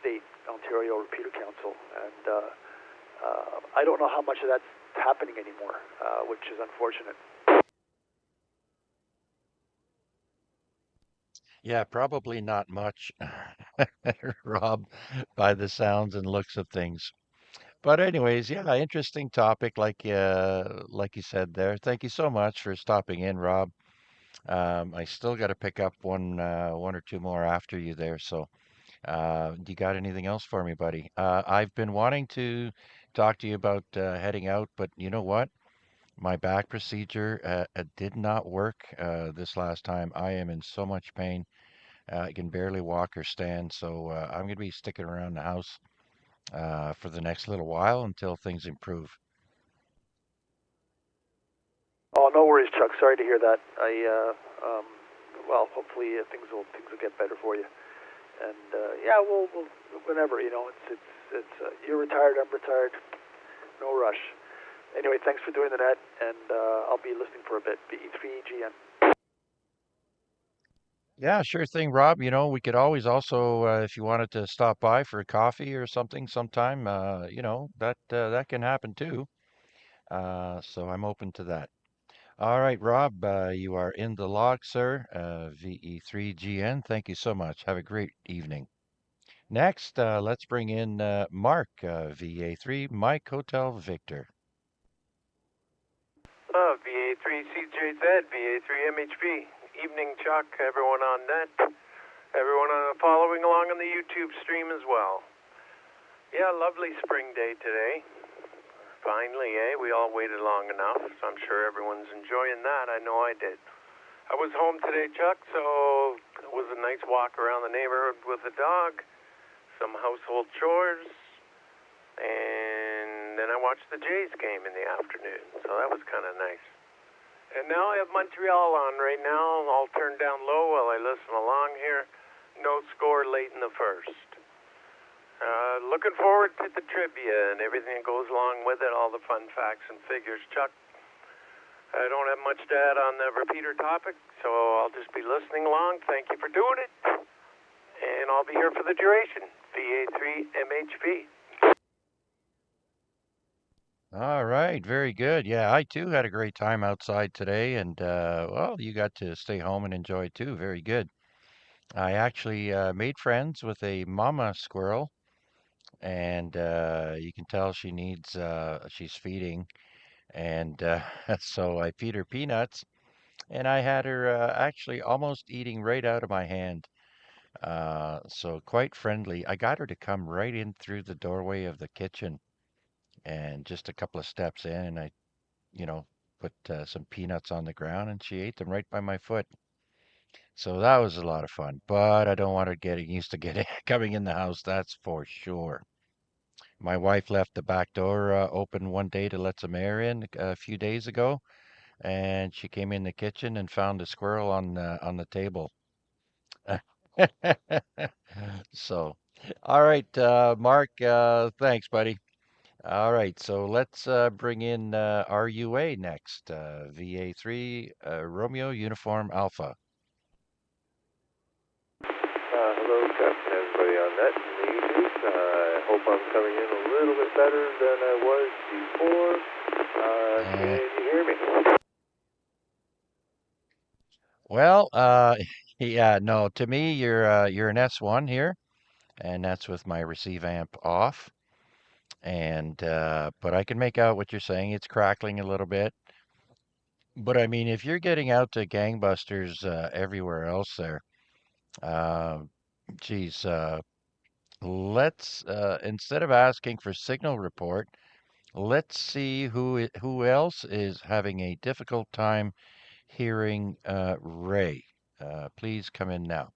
State, Ontario Repeater Council, and I don't know how much of that's happening anymore, which is unfortunate. Yeah, probably not much, Rob, by the sounds and looks of things. But anyways, yeah, interesting topic, like you said there. Thank you so much for stopping in, Rob. I still got to pick up one or two more after you there. So, you got anything else for me, buddy? I've been wanting to talk to you about heading out, but you know what? My back procedure did not work this last time. I am in so much pain. I can barely walk or stand, so I'm going to be sticking around the house for the next little while until things improve. Oh, no worries, Chuck. Sorry to hear that. Well, hopefully things will get better for you. And yeah, we'll whenever it's you're retired, I'm retired. No rush. Anyway, thanks for doing the net, and I'll be listening for a bit. BE3GN. Yeah, sure thing, Rob. We could always also, if you wanted to stop by for a coffee or something sometime, that can happen too. So I'm open to that. All right, Rob, you are in the log, sir. VE3GN. Thank you so much. Have a great evening. Next, let's bring in Mark, VA3, Mike Hotel Victor. VA3CJZ, VA3MHP. Evening, Chuck, everyone on net, everyone following along on the YouTube stream as well. Yeah, lovely spring day today. Finally, we all waited long enough, so I'm sure everyone's enjoying that. I know I did. I was home today, Chuck, so it was a nice walk around the neighborhood with the dog, some household chores, and then I watched the Jays game in the afternoon, so that was kind of nice. And now I have Montreal on right now. I'll turn down low while I listen along here. No score late in the first. Looking forward to the trivia and everything that goes along with it, all the fun facts and figures, Chuck. I don't have much to add on the repeater topic, so I'll just be listening along. Thank you for doing it. And I'll be here for the duration. VA3MHP. All right, very good. Yeah, I too had a great time outside today, and well, you got to stay home and enjoy too. Very good. I actually made friends with a mama squirrel, and you can tell she's feeding, and so I feed her peanuts, and I had her actually almost eating right out of my hand. So quite friendly. I got her to come right in through the doorway of the kitchen, and just a couple of steps in, and I you know, put some peanuts on the ground and she ate them right by my foot. So that was a lot of fun, but I don't want her getting used to getting coming in the house, that's for sure. My wife left the back door open one day to let some air in a few days ago, and she came in the kitchen and found a squirrel on the table. So, all right, Mark, thanks, buddy. All right, so let's bring in RUA next. VA3 Romeo Uniform Alpha. Hello, Chuck, and everybody on net and the YouTube. I hope I'm coming in a little bit better than I was before. Can you hear me? Well, yeah, no, to me, you're an S1 here, and that's with my receive amp off. And but I can make out what you're saying. It's crackling a little bit. But I mean, if you're getting out to gangbusters everywhere else there, uh, geez, let's instead of asking for signal report, let's see who else is having a difficult time hearing Ray. Please come in now.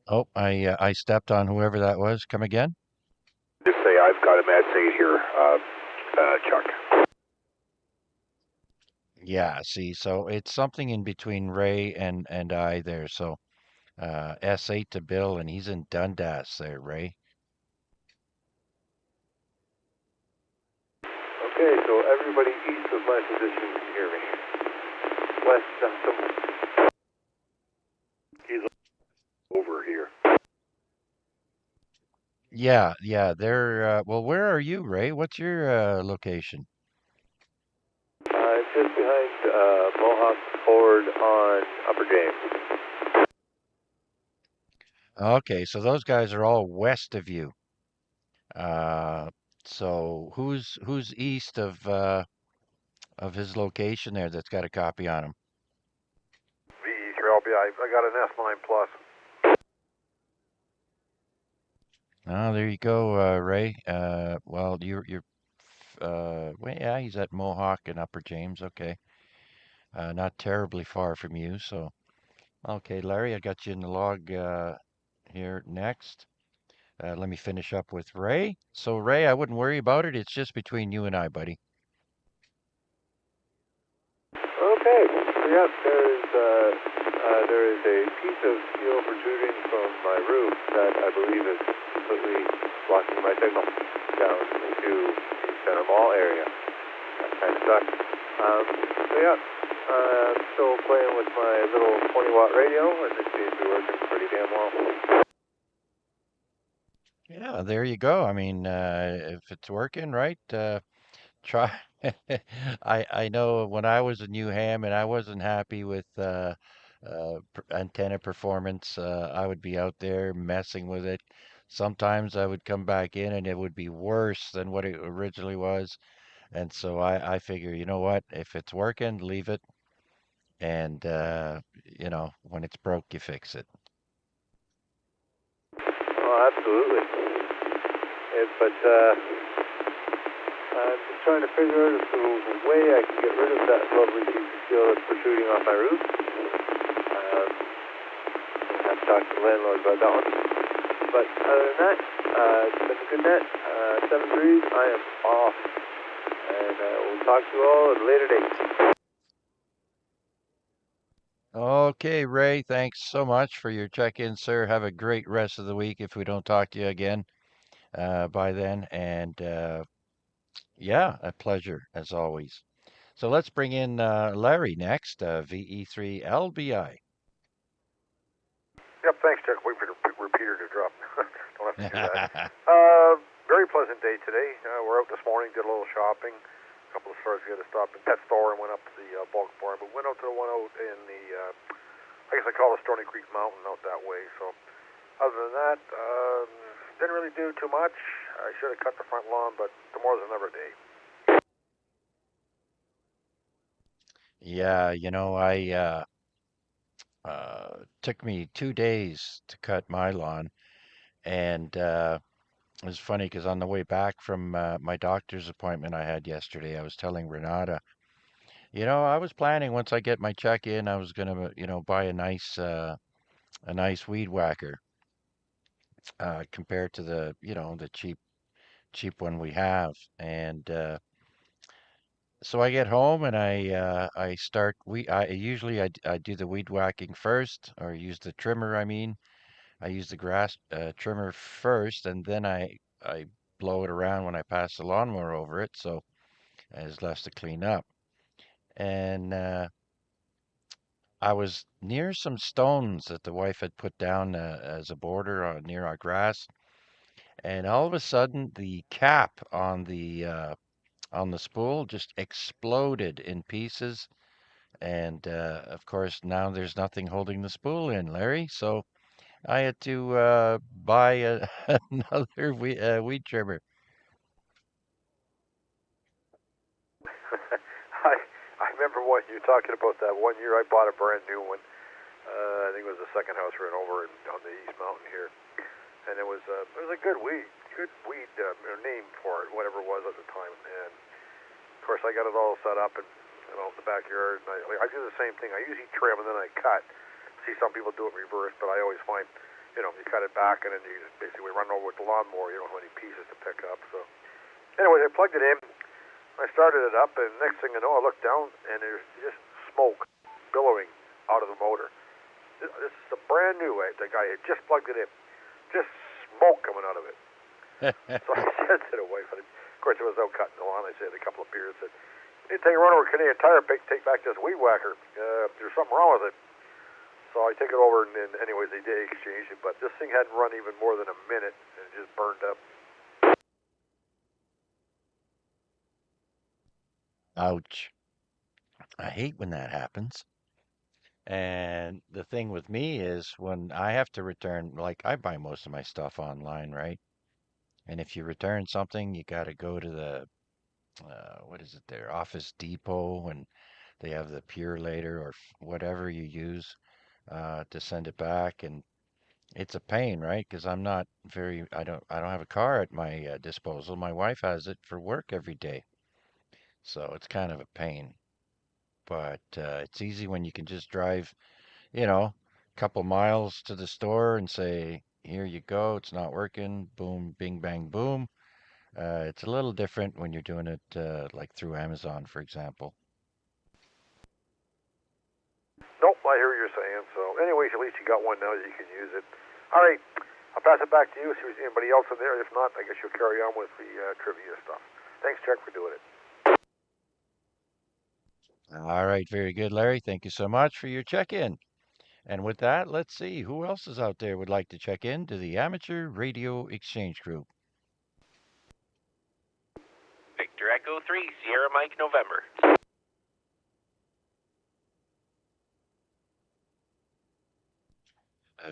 Oh, I stepped on whoever that was. Come again? Just say I've got him at 8 here, Chuck. Yeah, see, so it's something in between Ray and I there. So S8 to Bill, and he's in Dundas there, Ray. Okay, so everybody east of my position can hear me. West, He's over here. Yeah, they're well, where are you, Ray? What's your location? just behind Mohawk Ford on Upper James. Okay, so those guys are all west of you. Uh, so who's east of his location there that's got a copy on him? VE3LB, I got an S9 Plus. Oh, there you go, Ray. Well, well, yeah, he's at Mohawk and Upper James. Okay, not terribly far from you. So, okay, Larry, I got you in the log here next. Let me finish up with Ray. So, Ray, I wouldn't worry about it. It's just between you and I, buddy. Okay. Yep. There is a piece of steel protruding from my roof that I believe is completely blocking my signal down into the center mall area. That kind of sucks. So yeah, still playing with my little 20-watt radio, and it seems to be working pretty damn well. Yeah, there you go. I mean, if it's working right, try. I know when I was a new ham and I wasn't happy with antenna performance, I would be out there messing with it. Sometimes I would come back in and it would be worse than what it originally was. And so I figure, you know what? If it's working, leave it. And when it's broke, you fix it. Oh, absolutely. But I'm just trying to figure out if there was a way I can get rid of that lovely piece of steel that's protruding off my roof. I have to talk to the landlord about that one. But other than that, it's been a good net. 7 degrees, I am off. And we'll talk to you all at a later date. Okay, Ray, thanks so much for your check-in, sir. Have a great rest of the week if we don't talk to you again by then. And yeah, a pleasure as always. So let's bring in Larry next, VE3LBI. Yep, thanks, Chuck. Wait for the repeater to drop. Don't have to do that. Very pleasant day today. We're out this morning, did a little shopping. A couple of stores we had to stop at pet store and went up to the bulk barn. But went out to the one out in the, I guess I call it Stony Creek Mountain out that way. So other than that, didn't really do too much. I should have cut the front lawn, but tomorrow's another day. Yeah, I took me 2 days to cut my lawn, and it was funny because on the way back from my doctor's appointment I had yesterday, I was telling Renata, I was planning once I get my check in, I was gonna, buy a nice weed whacker, compared to the cheap one we have, and so I get home and I start I usually I do the weed whacking first, or use the trimmer, I mean. I use the grass trimmer first, and then I blow it around when I pass the lawnmower over it, so there's less to clean up. And I was near some stones that the wife had put down as a border near our grass, and all of a sudden the cap on the spool just exploded in pieces. And of course, now there's nothing holding the spool in, Larry. So I had to buy another weed trimmer. I remember what you were talking about that one year I bought a brand new one. I think it was the second house rent over on the East Mountain here, and it was a good weed name for it, whatever it was at the time. And of course, I got it all set up and the backyard. And I do the same thing. I usually trim and then I cut. See some people do it reverse, but I always find, you cut it back and then you just basically run over with the lawnmower. You don't have any pieces to pick up. So, anyways, I plugged it in. I started it up, and next thing I know, I looked down and there's just smoke billowing out of the motor. This is a brand new. The guy had just plugged it in, just smoke coming out of it. So I said to the wife, and of course it was out cutting the lawn. I said a couple of beers. Said, "You need to take a run over Canadian Tire, take back this weed whacker. There's something wrong with it." So I take it over, and anyways, they did exchange it. But this thing hadn't run even more than a minute, and it just burned up. Ouch. I hate when that happens. And the thing with me is when I have to return, like I buy most of my stuff online, right? And if you return something, you got to go to the, what is it there, Office Depot, and they have the Pure Later or whatever you use to send it back. And it's a pain, right? Because I don't have a car at my disposal. My wife has it for work every day. So it's kind of a pain. But it's easy when you can just drive, a couple miles to the store and say, here you go, it's not working, boom, bing, bang, boom. It's a little different when you're doing it like through Amazon, for example. Nope, I hear what you're saying. So, anyways, at least you got one now that you can use it. All right, I'll pass it back to you. See if there's anybody else in there. If not, I guess you'll carry on with the trivia stuff. Thanks, Chuck, for doing it. All right, very good, Larry. Thank you so much for your check-in. And with that, let's see who else is out there would like to check in to the Amateur Radio Exchange Group. Victor Echo 3, Sierra Mike November.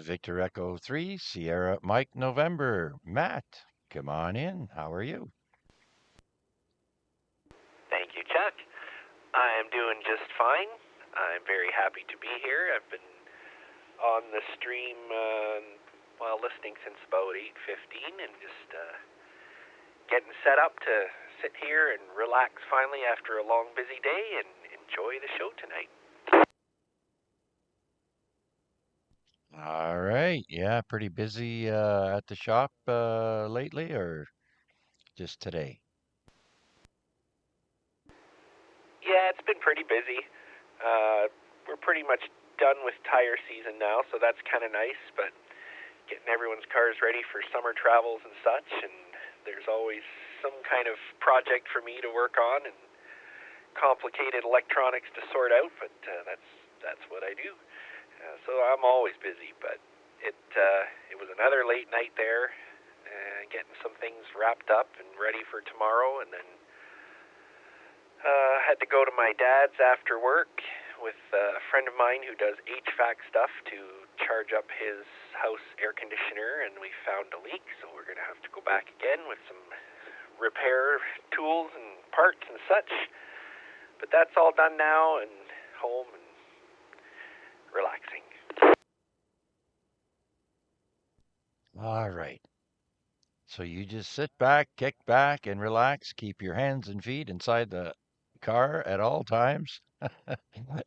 Victor Echo 3, Sierra Mike November. Matt, come on in. How are you? Thank you, Chuck. I am doing just fine. I'm very happy to be here. I've been on the stream, listening since about 8:15 and just getting set up to sit here and relax finally after a long, busy day and enjoy the show tonight. All right. Yeah, pretty busy at the shop lately or just today? Yeah, it's been pretty busy. We're pretty much done with tire season now, so that's kind of nice, but getting everyone's cars ready for summer travels and such, and there's always some kind of project for me to work on and complicated electronics to sort out, but that's what I do. So I'm always busy, but it was another late night there, getting some things wrapped up and ready for tomorrow, and then had to go to my dad's after work with a friend of mine who does HVAC stuff to charge up his house air conditioner, and we found a leak, so we're going to have to go back again with some repair tools and parts and such. But that's all done now and home and relaxing. All right. So you just sit back, kick back, and relax. Keep your hands and feet inside the car at all times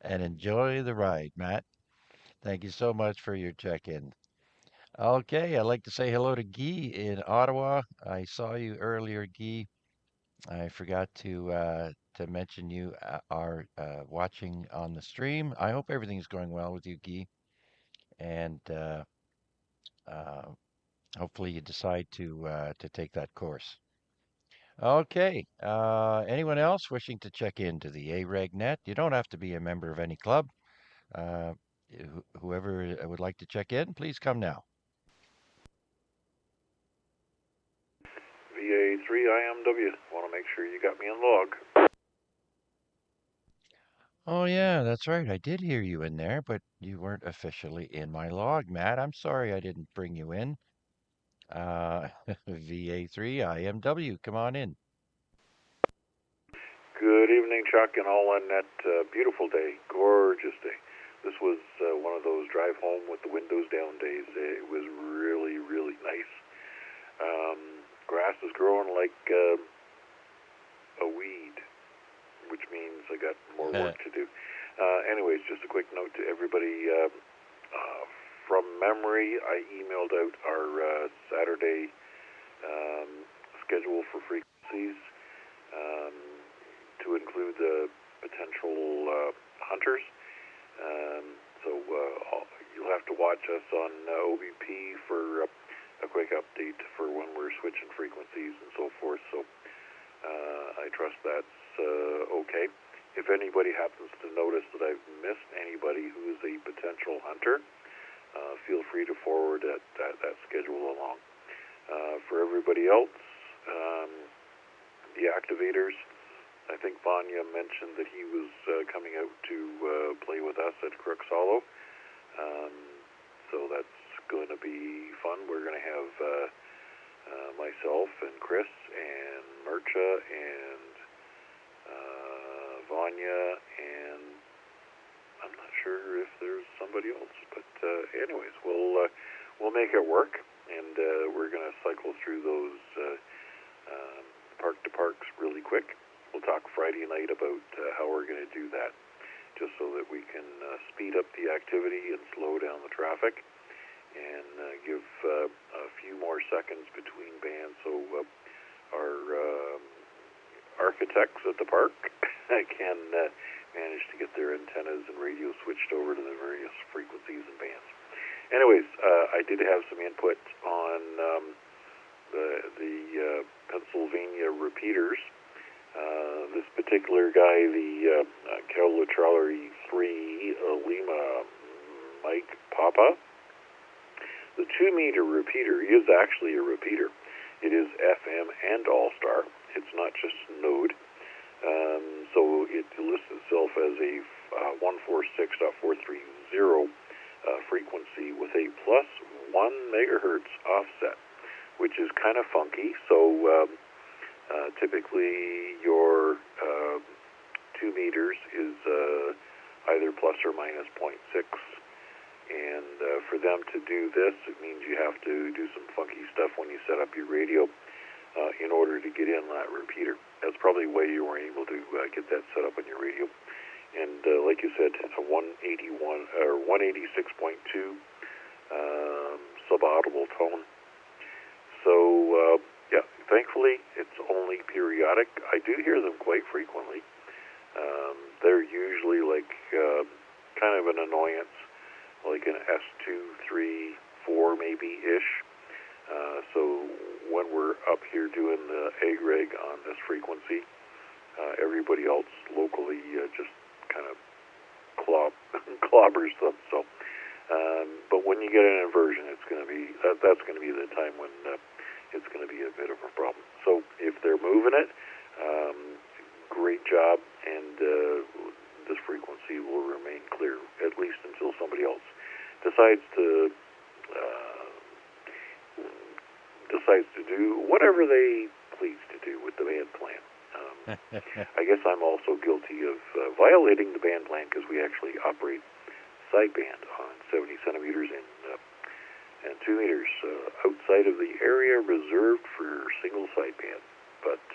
and enjoy the ride, Matt. Thank you so much for your check-in. Okay, I'd like to say hello to Guy in Ottawa. I saw you earlier, Guy. I forgot to mention you are watching on the stream. I hope everything's going well with you, Guy, and uh, hopefully you decide to take that course. Okay. Anyone else wishing to check into the AREG net? You don't have to be a member of any club. Uh, whoever would like to check in, please come now. VA3 IMW. Want to make sure you got me in log. Oh, yeah, that's right. I did hear you in there, but you weren't officially in my log, Matt. I'm sorry I didn't bring you in. Uh, VA3 IMW, come on in. Good evening, Chuck, and all on that beautiful day, gorgeous day. This was one of those drive home with the windows down days. It was really, really nice. Grass is growing like a weed, which means I got more work to do. Anyways, just a quick note to everybody. From memory, I emailed out our Saturday schedule for frequencies. To include the potential hunters. So you'll have to watch us on OBP for a quick update for when we're switching frequencies and so forth. So I trust that's okay. If anybody happens to notice that I've missed anybody who is a potential hunter, feel free to forward that schedule along. For everybody else, the activators, I think Vanya mentioned that he was coming out to play with us at Crooks Hollow. So that's going to be fun. We're going to have myself and Chris and Mircha and Vanya, and I'm not sure if there's somebody else. But anyways, we'll make it work, and we're going to cycle through those park to parks really quick. We'll talk Friday night about how we're going to do that, just so that we can speed up the activity and slow down the traffic, and give a few more seconds between bands so our architects at the park can manage to get their antennas and radios switched over to the various frequencies and bands. Anyways, I did have some input on the Pennsylvania repeaters. This particular guy, the Kilo Charlie 3 Lima Mike Papa, the 2-meter repeater is actually a repeater. It is FM and All-Star. It's not just node. So it lists itself as a 146.430 frequency with a plus 1 megahertz offset, which is kind of funky. So typically your 2 meters is either plus or minus 0.6, and for them to do this, it means you have to do some funky stuff when you set up your radio in order to get in that repeater. That's probably why you weren't able to get that set up on your radio. And like you said, it's a 181 or 186.2 subaudible tone. So yeah, thankfully it's only periodic. I do hear them quite frequently. They're usually like kind of an annoyance, like an S2, 3, 4 maybe ish. So when we're up here doing the AREG on this frequency, everybody else locally just kind of clobbers them. So, but when you get an inversion, it's going to be that's going to be the time when it's going to be a bit of a problem. So if they're moving it, great job, and this frequency will remain clear at least until somebody else decides to do whatever they please to do with the band plan. I guess I'm also guilty of violating the band plan because we actually operate sideband on 70 centimeters and 2 meters outside of the area reserved for single sideband. But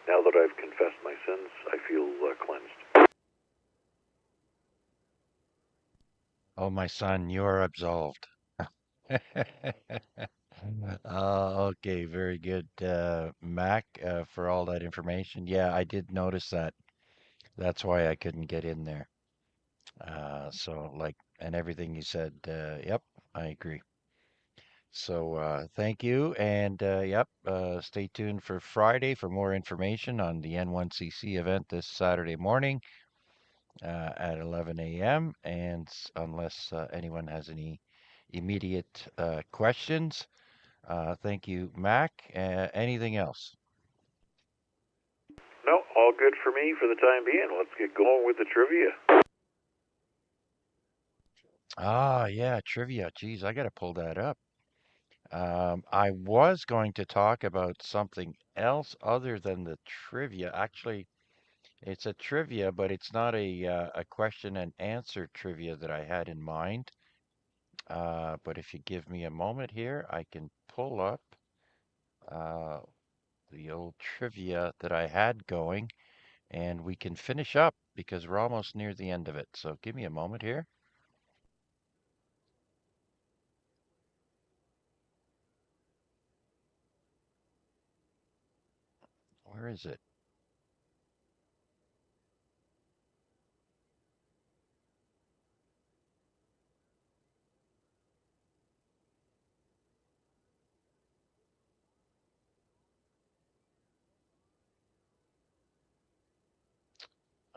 now that I've confessed my sins, I feel cleansed. Oh, my son, you're absolved. Okay, very good, Mac, for all that information. Yeah, I did notice that. That's why I couldn't get in there. So, like, and everything you said, yep, I agree. So, thank you, and yep, stay tuned for Friday for more information on the N1CC event this Saturday morning at 11 a.m. And unless anyone has any immediate questions, thank you, Mac. Anything else? No, all good for me for the time being. Let's get going with the trivia. Ah, yeah, trivia. Geez, I got to pull that up. I was going to talk about something else other than the trivia. Actually, it's a trivia, but it's not a question and answer trivia that I had in mind. But if you give me a moment here, I can pull up uh, the old trivia that I had going, and we can finish up because we're almost near the end of it. So give me a moment here. Where is it?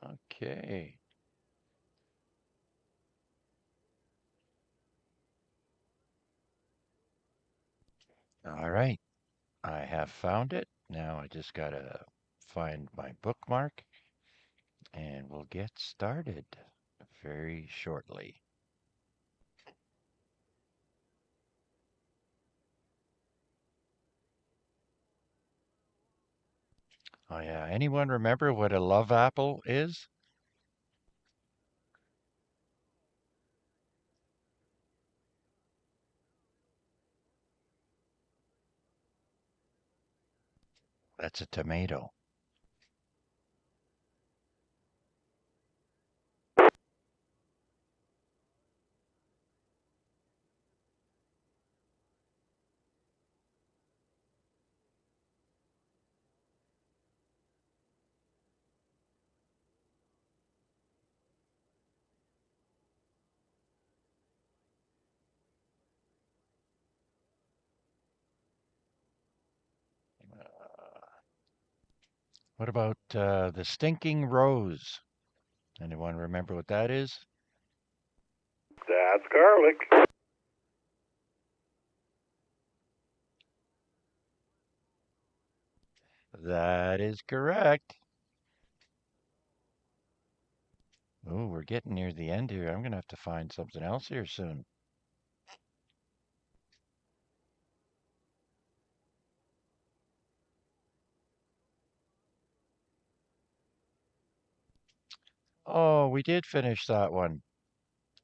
Okay. All right. I have found it. Now I just gotta find my bookmark and we'll get started very shortly. Oh yeah, anyone remember what a love apple is? That's a tomato. What about the stinking rose? Anyone remember what that is? That's garlic. That is correct. Oh, we're getting near the end here. I'm gonna have to find something else here soon. Oh, we did finish that one.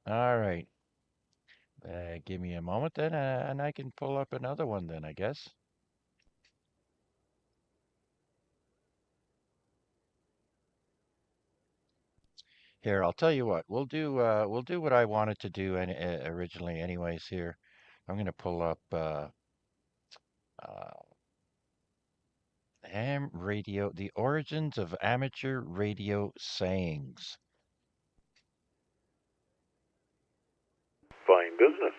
All right. Give me a moment then, and I can pull up another one then, I guess. Here, I'll tell you what. We'll do what I wanted to do originally, anyways. Here, I'm gonna pull up uh, ham radio, the origins of amateur radio sayings. Fine business.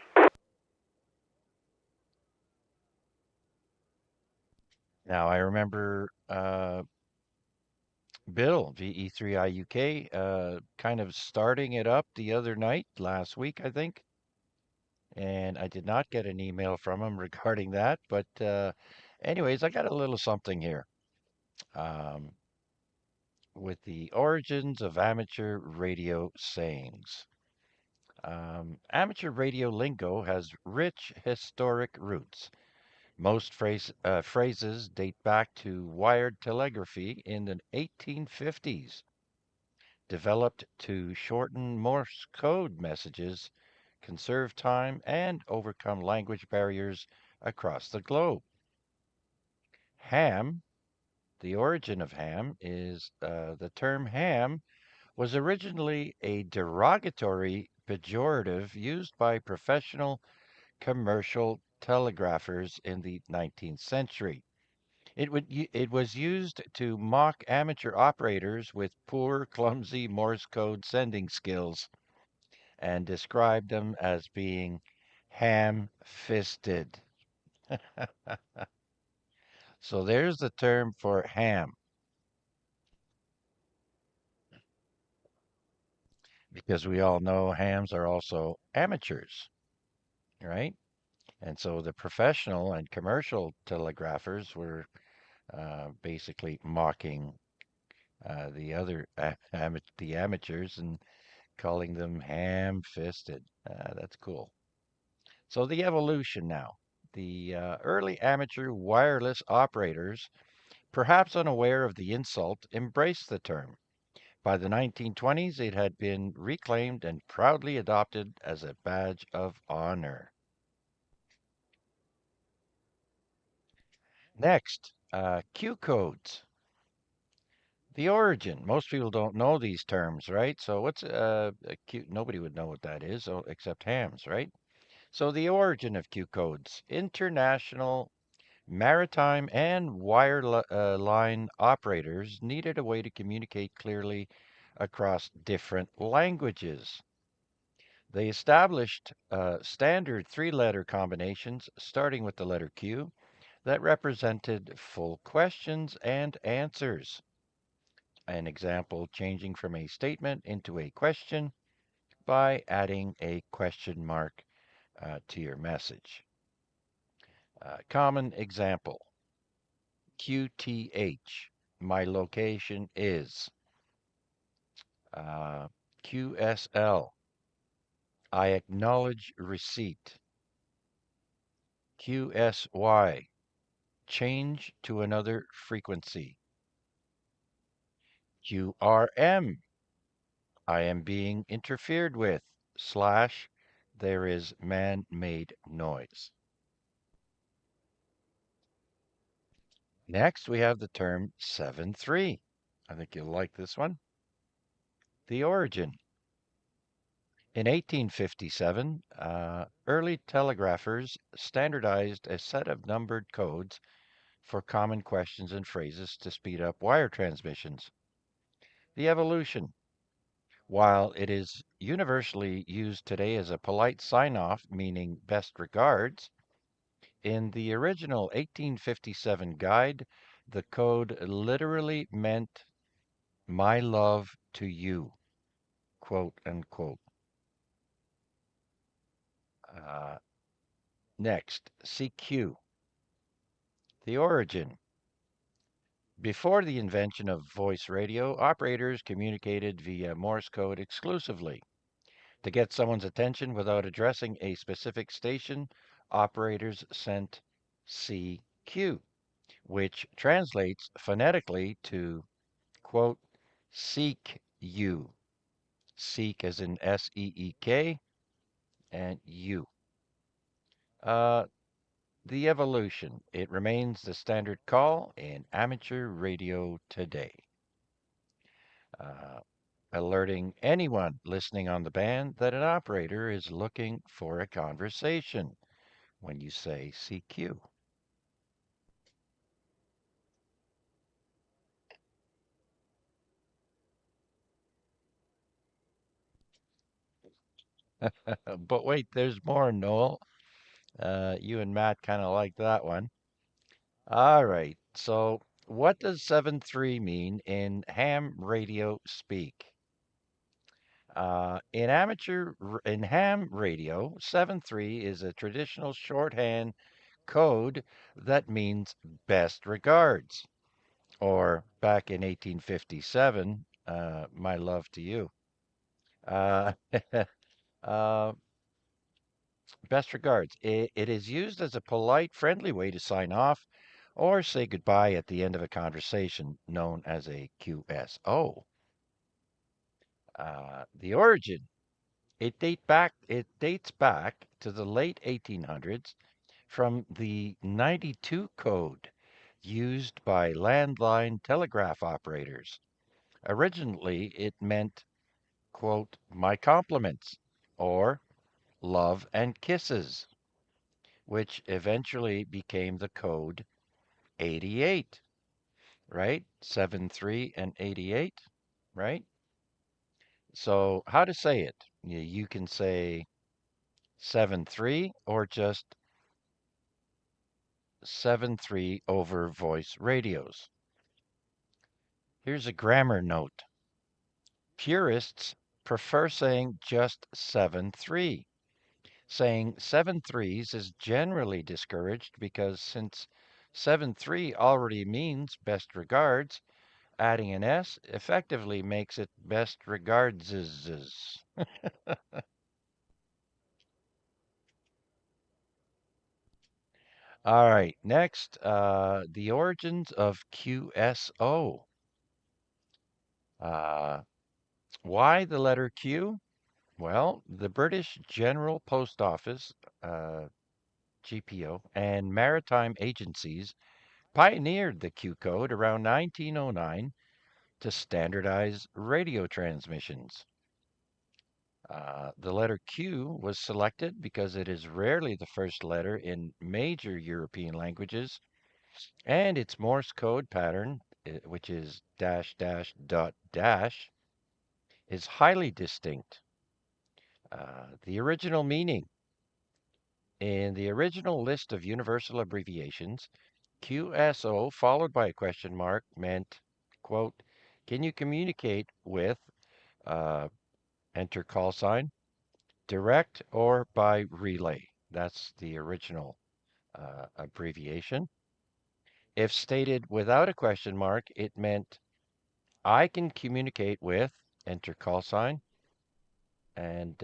Now, I remember Bill, VE3IUK, kind of starting it up the other night, last week, I think. And I did not get an email from him regarding that. But anyways, I got a little something here um, with the origins of amateur radio sayings. Amateur radio lingo has rich historic roots. Most phrases date back to wired telegraphy in the 1850s, developed to shorten Morse code messages, conserve time, and overcome language barriers across the globe. Ham, the origin of ham is the term ham was originally a derogatory pejorative used by professional commercial telegraphers in the 19th century. It was used to mock amateur operators with poor, clumsy Morse code sending skills and described them as being ham-fisted. So there's the term for ham, because we all know hams are also amateurs, right? And so the professional and commercial telegraphers were basically mocking the amateurs and calling them ham-fisted. That's cool. So the evolution now. The early amateur wireless operators, perhaps unaware of the insult, embraced the term. By the 1920s, it had been reclaimed and proudly adopted as a badge of honor. Next, Q codes. The origin. Most people don't know these terms, right? So what's a Q? Nobody would know what that is, except hams, right? So the origin of Q codes. International, maritime, and wireline operators needed a way to communicate clearly across different languages. They established standard three-letter combinations, starting with the letter Q, that represented full questions and answers. An example, changing from a statement into a question by adding a question mark to your message. Common example, QTH, my location is. QSL, I acknowledge receipt. QSY, change to another frequency. QRM, I am being interfered with, / there is man-made noise. Next, we have the term 7-3. I think you'll like this one. The origin. In 1857, early telegraphers standardized a set of numbered codes for common questions and phrases to speed up wire transmissions. The evolution. While it is universally used today as a polite sign-off meaning best regards, in the original 1857 guide, the code literally meant my love to you, quote unquote. Next, CQ. The origin. Before the invention of voice radio, operators communicated via Morse code exclusively. To get someone's attention without addressing a specific station, operators sent CQ, which translates phonetically to, quote, seek you. Seek as in S-E-E-K and you. The evolution. It remains the standard call in amateur radio today. Alerting anyone listening on the band that an operator is looking for a conversation when you say CQ. But wait, there's more, Noel. You and Matt kind of like that one. All right. So, what does 7-3 mean in ham radio speak? In ham radio, 7-3 is a traditional shorthand code that means best regards, or back in 1857, my love to you. Uh, uh, Best regards. It is used as a polite, friendly way to sign off or say goodbye at the end of a conversation, known as a QSO. The origin. It dates back to the late 1800s from the 92 code used by landline telegraph operators. Originally, it meant, quote, my compliments, or love and kisses, which eventually became the code 88, right? 7-3 and 88, right? So how to say it? You can say 7-3 or just 7-3 over voice radios. Here's a grammar note. Purists prefer saying just 7-3. Saying 7-3s is generally discouraged because since 7-3 already means best regards, adding an S effectively makes it best regards. All right, next, the origins of QSO. Uh, why the letter Q? Well, the British General Post Office, GPO, and maritime agencies pioneered the Q code around 1909 to standardize radio transmissions. The letter Q was selected because it is rarely the first letter in major European languages, and its Morse code pattern, which is dash dash dot dash, is highly distinct. The original meaning. In the original list of universal abbreviations, QSO followed by a question mark meant, quote, can you communicate with, uh, enter call sign, direct or by relay? That's the original abbreviation. If stated without a question mark, it meant I can communicate with, enter call sign. And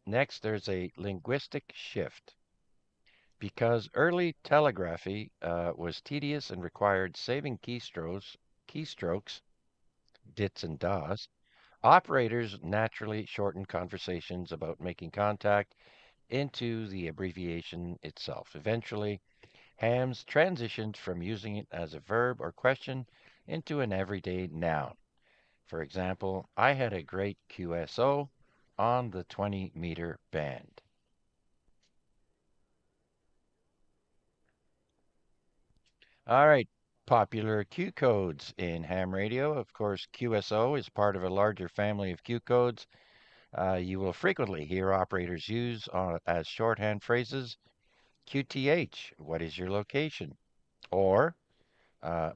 next, there's a linguistic shift. Because early telegraphy was tedious and required saving keystrokes, dits and das, operators naturally shortened conversations about making contact into the abbreviation itself. Eventually, hams transitioned from using it as a verb or question into an everyday noun. For example, I had a great QSO on the 20-meter band. All right, popular Q codes in ham radio. Of course, QSO is part of a larger family of Q codes you will frequently hear operators use as shorthand phrases. QTH, what is your location? Or,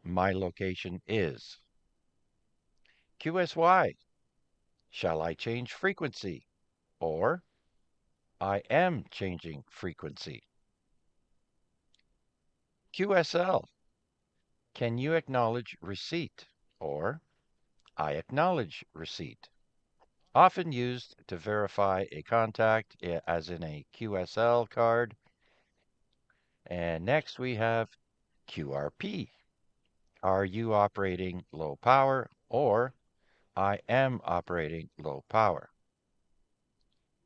my location is. QSY, shall I change frequency? Or, I am changing frequency. QSL, can you acknowledge receipt? Or, I acknowledge receipt. Often used to verify a contact, as in a QSL card. And next we have QRP. Are you operating low power? Or I am operating low power.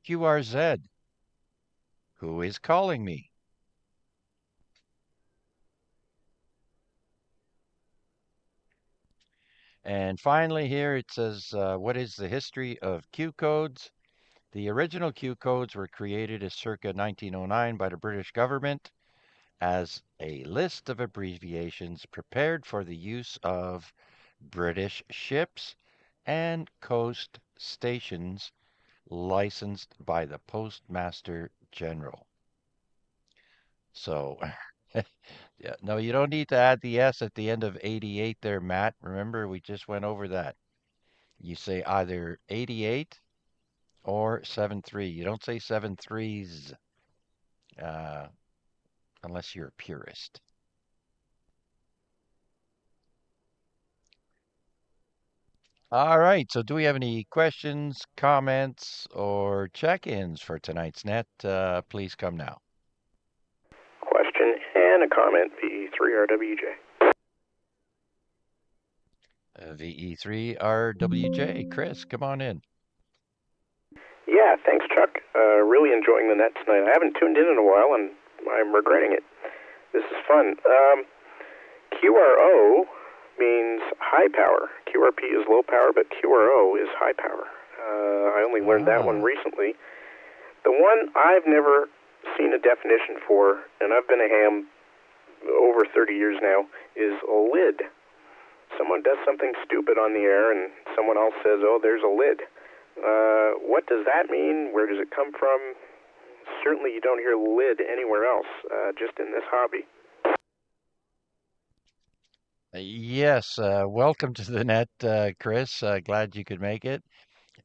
QRZ. Who is calling me? And finally here it says, what is the history of Q codes? The original Q codes were created as circa 1909 by the British government as a list of abbreviations prepared for the use of British ships and coast stations licensed by the Postmaster General. So, yeah, no, you don't need to add the S at the end of 88 there, Matt. Remember, we just went over that. You say either 88 or 73. You don't say 73s uh, unless you're a purist. All right, so do we have any questions, comments, or check-ins for tonight's net? Please come now. Question and a comment, VE3RWJ. VE3RWJ. Chris, come on in. Yeah, thanks, Chuck. Really enjoying the net tonight. I haven't tuned in a while, and I'm regretting it. This is fun. QRO means high power. QRP is low power, but QRO is high power. I only learned that one recently. The one I've never seen a definition for, and I've been a ham over 30 years now, is a lid. Someone does something stupid on the air, and someone else says, oh, there's a lid. What does that mean? Where does it come from? Certainly you don't hear lid anywhere else, just in this hobby. Yes, welcome to the net, Chris. Glad you could make it.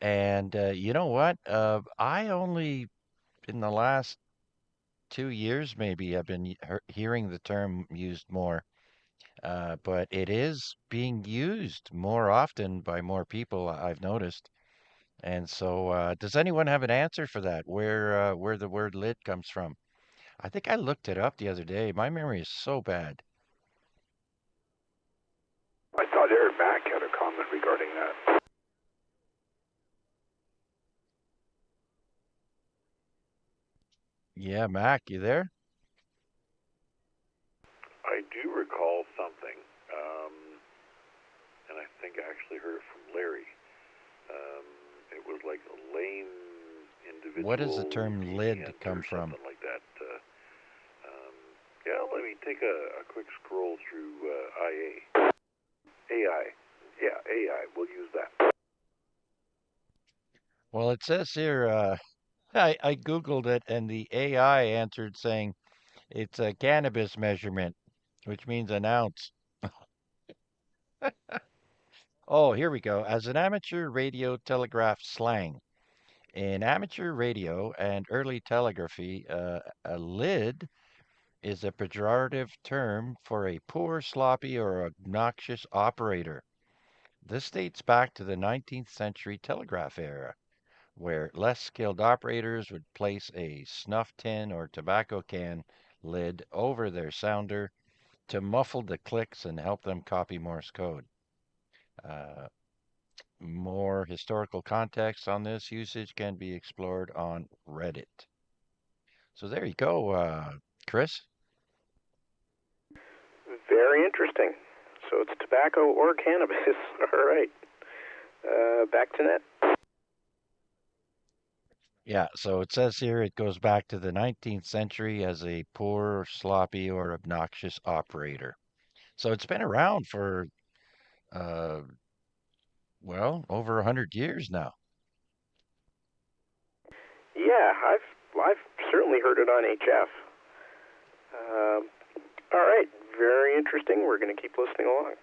And you know what? I only, in the last 2 years maybe, I've been hearing the term used more. but it is being used more often by more people, I've noticed. And so, does anyone have an answer for that? Where the word lid comes from? I think I looked it up the other day. My memory is so bad. I thought Eric Mack had a comment regarding that. Yeah, Mac, you there? I do recall something, and I think I actually heard it from Larry. It was like a lame individual. What does the term lid come or from? something like that. Yeah, let me take a quick scroll through IA. AI. Yeah, AI. We'll use that. Well, it says here, I Googled it and the AI answered saying it's a cannabis measurement, which means an ounce. Oh, here we go. As an amateur radio telegraph slang, in amateur radio and early telegraphy, a lid is a pejorative term for a poor, sloppy, or obnoxious operator. This dates back to the 19th century telegraph era, where less skilled operators would place a snuff tin or tobacco can lid over their sounder to muffle the clicks and help them copy Morse code. Uh, More historical context on this usage can be explored on Reddit. So there you go, Chris. Very interesting. So it's tobacco or cannabis. All right. Back to net. Yeah, so it says here it goes back to the 19th century as a poor, sloppy, or obnoxious operator. So it's been around for, uh, well, over 100 years now. Yeah, I've certainly heard it on HF. All right, very interesting. We're going to keep listening along.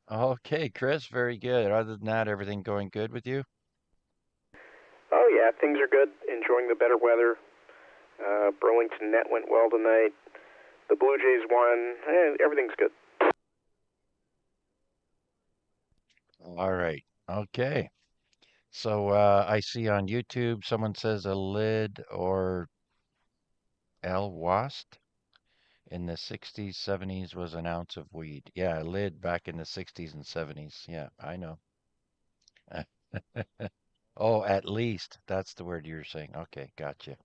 Okay, Chris, very good. Other than that, everything going good with you? Oh yeah, things are good. Enjoying the better weather. Burlington Net went well tonight. The Blue Jays won. Everything's good. All right. Okay. So I see on YouTube someone says a lid or L wast in the 60s, 70s was an ounce of weed. Yeah, a lid back in the 60s and 70s. Yeah, I know. Oh, at least. That's the word you're saying. Okay, gotcha.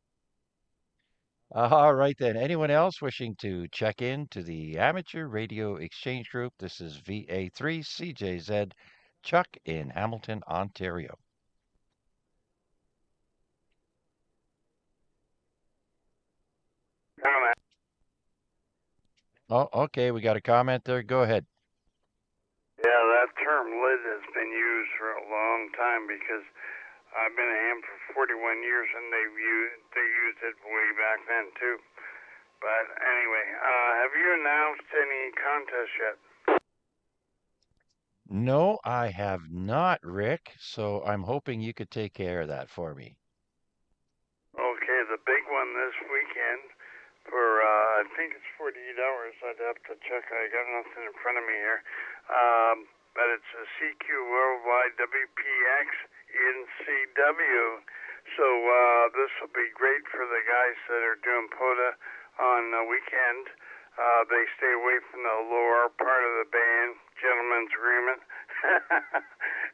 All right then. Anyone else wishing to check in to the Amateur Radio Exchange Group? This is VA3CJZ Chuck in Hamilton, Ontario. Oh, okay. We got a comment there. Go ahead. Yeah, that term lid has been used for a long time because I've been a ham for 41 years and they used it way back then too. But anyway, have you announced any contests yet? No, I have not, Rick. So I'm hoping you could take care of that for me. Okay, the big one this weekend for I think it's 48 hours. I'd have to check. I got nothing in front of me here. But it's a CQ Worldwide WPX in CW. So this will be great for the guys that are doing POTA on the weekend. They stay away from the lower part of the band, gentleman's agreement.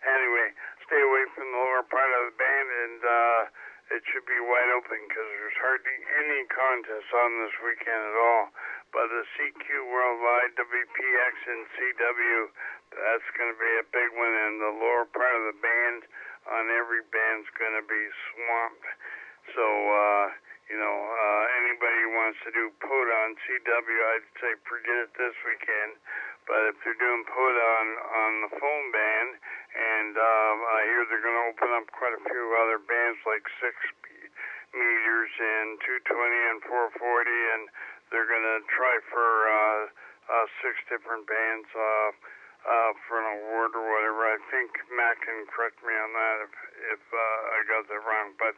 Anyway, stay away from the lower part of the band, and it should be wide open because there's hardly any contests on this weekend at all. But the CQ Worldwide WPX and CW, that's going to be a big one, and the lower part of the band on every band's going to be swamped. So, anybody who wants to do POTA on CW, I'd say forget it this weekend. But if they're doing POTA on the phone band, and I hear they're going to open up quite a few other bands like 6 meters and 220 and 440, and they're going to try for 6 different bands for an award or whatever. I think Matt can correct me on that if I got that wrong. But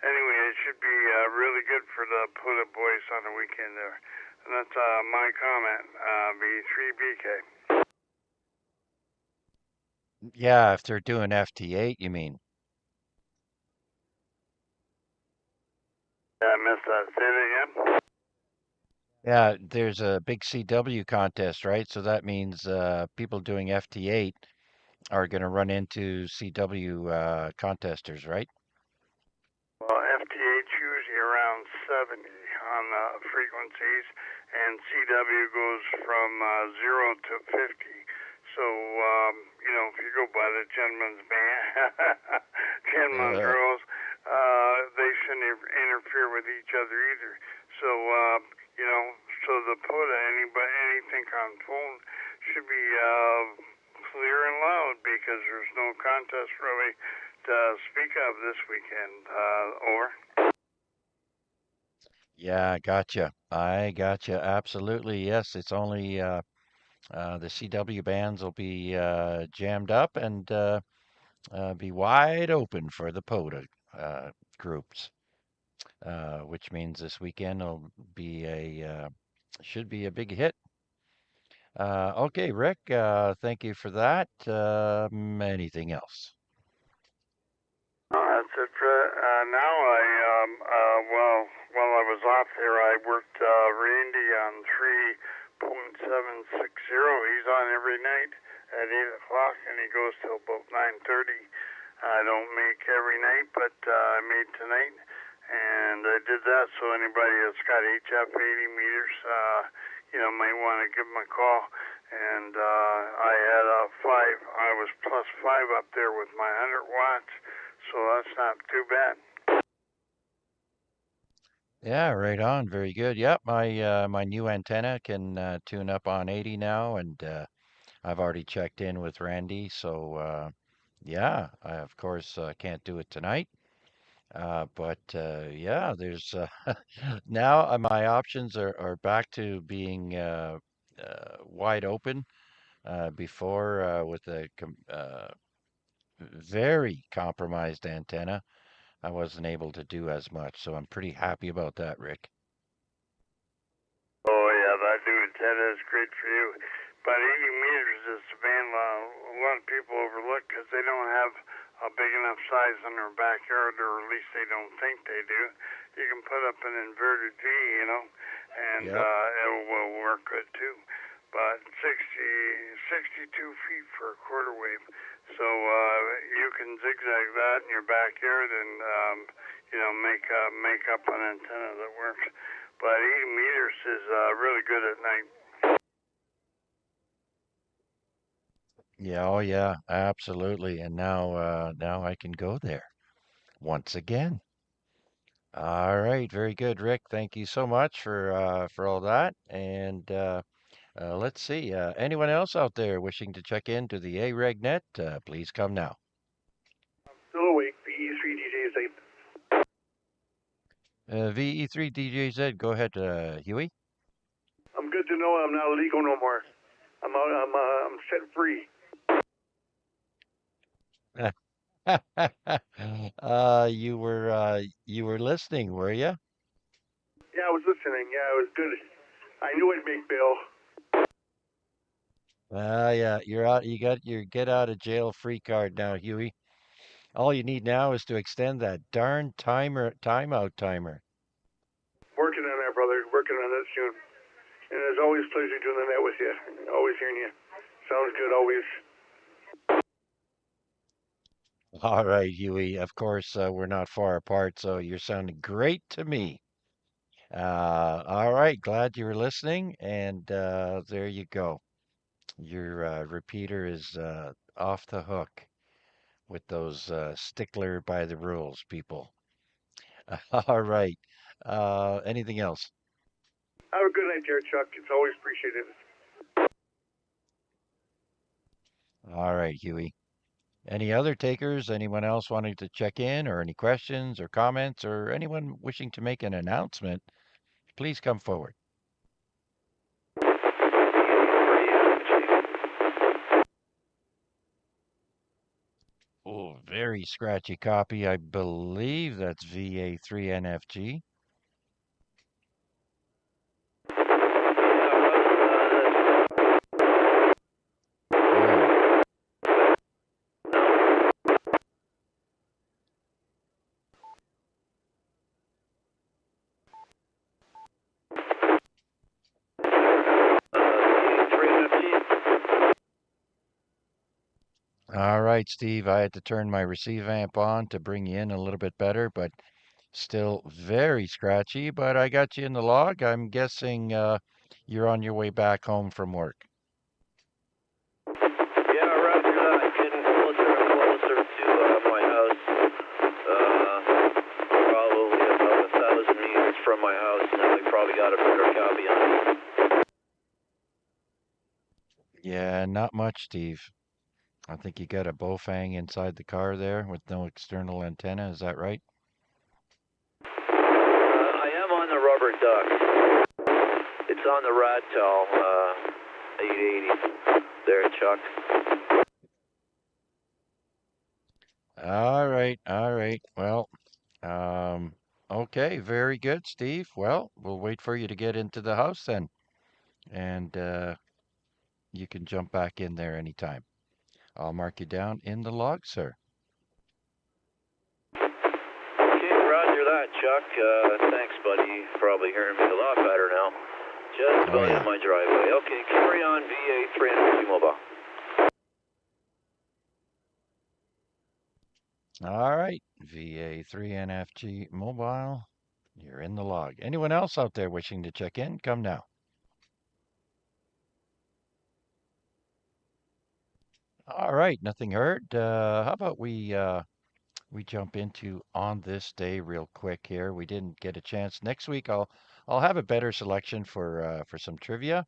anyway, it should be really good for the POTA boys on the weekend there. And that's my comment, V3BK. Yeah, if they're doing FT8, you mean? Yeah, I missed that. Say it again. Yeah, there's a big CW contest, right? So that means people doing FT8 are going to run into CW contesters, right? Well, FTH usually around 70 on frequencies, and CW goes from 0 to 50. So, if you go by the gentleman's band, gentleman's rules, they shouldn't interfere with each other either. So, so the POTA, anything on phone should be clear and loud because there's no contest really to speak of this weekend. Over. Yeah, I gotcha. Absolutely. Yes, it's only the CW bands will be jammed up and be wide open for the POTA groups, which means this weekend will be should be a big hit. Okay, Rick, thank you for that. Anything else? That's it. Now while I was off there, I worked Randy on 3.760. He's on every night at 8 o'clock, and he goes till about 9:30. I don't make every night, but I made tonight, and I did that so anybody that's got HF 80 meters, might want to give him a call. And I had a 5. I was plus 5 up there with my 100 watts. So that's not too bad. Yeah, right on. Very good. Yep, my new antenna can tune up on 80 now, and I've already checked in with Randy. So yeah, I of course can't do it tonight. But yeah, there's now my options are back to being wide open. Before with a very compromised antenna, I wasn't able to do as much. So I'm pretty happy about that, Rick. Oh yeah, that new antenna is great for you. But 80 meters is the band a lot of people overlook because they don't have a big enough size in their backyard, or at least they don't think they do. You can put up an inverted V, and Yep. it will work good too. But 62 feet for a quarter wave. So you can zigzag that in your backyard and, make up an antenna that works. But 80 meters is really good at night. Yeah, oh yeah, absolutely. And now I can go there once again. All right, very good, Rick. Thank you so much for all that. And let's see, anyone else out there wishing to check into the AREG net, please come now. Still awake. VE3 DJZ. VE3DJZ, go ahead, Huey. I'm good to know I'm not illegal no more. I'm out. I'm set free. You were listening, were you? Yeah, I was listening. Yeah, it was good. I knew I'd make bail. Yeah, you're out. You got your get out of jail free card now, Huey. All you need now is to extend that darn timeout timer. Working on that, brother. Working on that soon. And it's always a pleasure doing the net with you. Always hearing you. Sounds good, always. All right, Huey. Of course, we're not far apart, so you're sounding great to me. All right, glad you were listening, and there you go. Your repeater is off the hook with those stickler by the rules people. All right. Anything else? Have a good night, dear Chuck. It's always appreciated. All right, Huey. Any other takers? Anyone else wanting to check in, or any questions or comments, or anyone wishing to make an announcement? Please come forward. Oh, very scratchy copy. I believe that's VA3NFG. All right, Steve, I had to turn my receive amp on to bring you in a little bit better, but still very scratchy. But I got you in the log. I'm guessing you're on your way back home from work. Yeah, roger that. Getting closer and closer to my house. Probably about 1,000 meters from my house now. We probably got a better copy on it. Yeah, not much, Steve. I think you got a Bofang inside the car there with no external antenna. Is that right? I am on the rubber duck. It's on the Radtel 880 there, Chuck. All right, all right. Well, okay, very good, Steve. Well, we'll wait for you to get into the house then, and you can jump back in there anytime. I'll mark you down in the log, sir. Okay, roger that, Chuck. Thanks, buddy. You're probably hearing me a lot better now. Just about in my driveway. Okay, carry on, VA 3 mobile. All right, VA3NFG mobile. You're in the log. Anyone else out there wishing to check in? Come now. All right, nothing heard. How about we jump into on this day real quick here. We didn't get a chance. Next week I'll have a better selection for some trivia.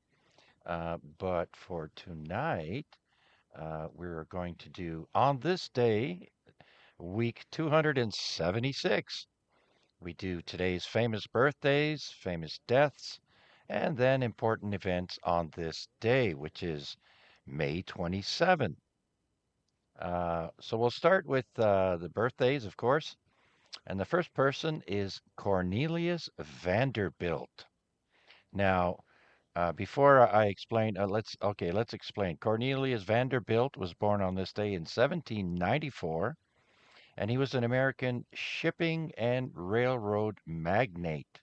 But for tonight, we're going to do on this day, week 276. We do today's famous birthdays, famous deaths, and then important events on this day, which is May 27. So we'll start with the birthdays, of course. And the first person is Cornelius Vanderbilt. Now, before I explain, let's explain. Cornelius Vanderbilt was born on this day in 1794, and he was an American shipping and railroad magnate.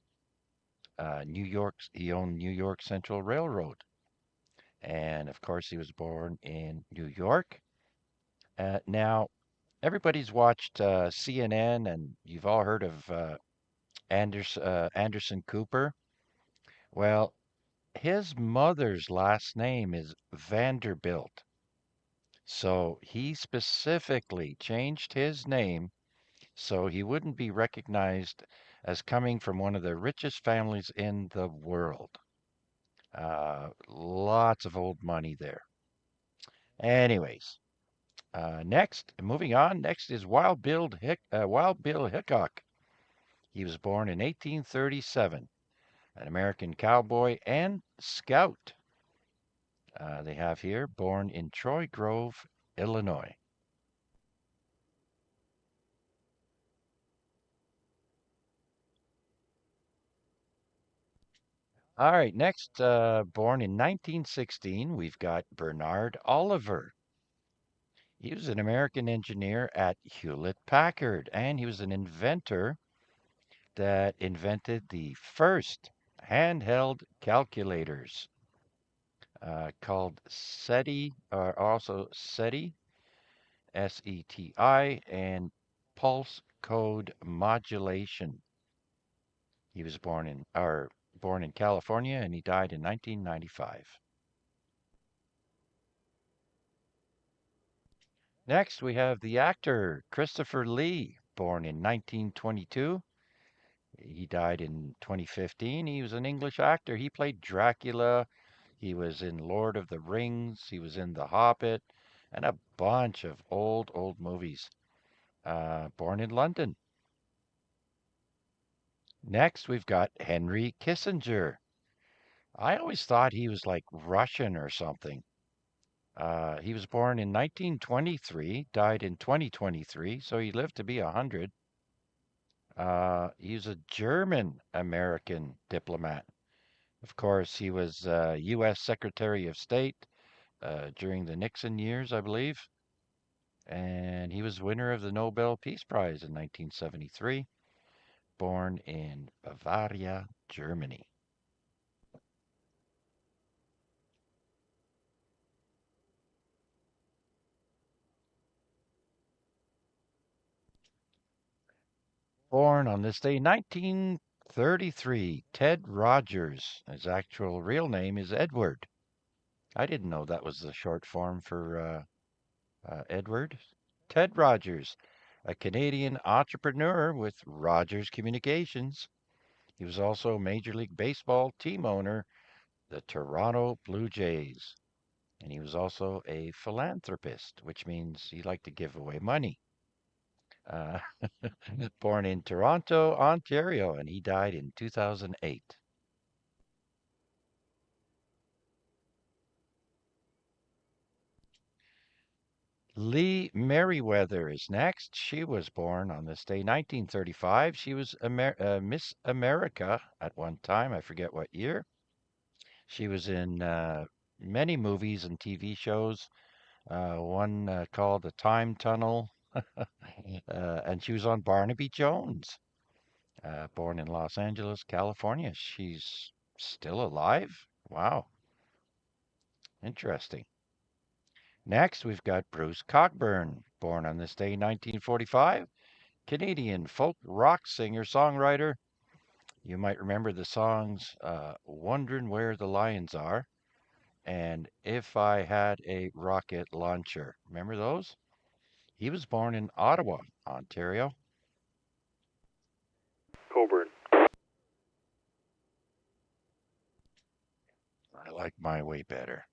He owned New York Central Railroad, and of course, he was born in New York. Now, everybody's watched CNN, and you've all heard of Anderson Cooper. Well, his mother's last name is Vanderbilt. So he specifically changed his name so he wouldn't be recognized as coming from one of the richest families in the world. Lots of old money there. Anyways, moving on, next is Wild Bill Hickok. He was born in 1837, an American cowboy and scout. They have here, born in Troy Grove, Illinois. All right, next, born in 1916, we've got Bernard Oliver. He was an American engineer at Hewlett Packard, and he was an inventor that invented the first handheld calculators called SETI, or also SETI, SETI, and pulse code modulation. He was born in California, and he died in 1995. Next, we have the actor Christopher Lee, born in 1922. He died in 2015. He was an English actor. He played Dracula. He was in Lord of the Rings. He was in The Hobbit, and a bunch of old movies. Born in London. Next, we've got Henry Kissinger. I always thought he was like Russian or something. He was born in 1923, died in 2023, so he lived to be 100. He's a German American diplomat. Of course, he was U.S. Secretary of State during the Nixon years, I believe. And he was winner of the Nobel Peace Prize in 1973, born in Bavaria, Germany. Born on this day, 1933, Ted Rogers. His actual real name is Edward. I didn't know that was the short form for Edward. Ted Rogers, a Canadian entrepreneur with Rogers Communications. He was also a Major League Baseball team owner, the Toronto Blue Jays. And he was also a philanthropist, which means he liked to give away money. Uh, born in Toronto, Ontario, and he died in 2008. Lee Merriweather is next. She was born on this day, 1935. She was Miss America at one time. I forget what year. She was in many movies and TV shows. One called The Time Tunnel, and she was on Barnaby Jones. Born in Los Angeles, California. She's still alive? Wow, interesting. Next, we've got Bruce Cockburn, born on this day, 1945. Canadian folk rock singer-songwriter. You might remember the songs Wondering Where the Lions Are and If I Had a Rocket Launcher. Remember those? He was born in Ottawa, Ontario. Coburn. I like my way better.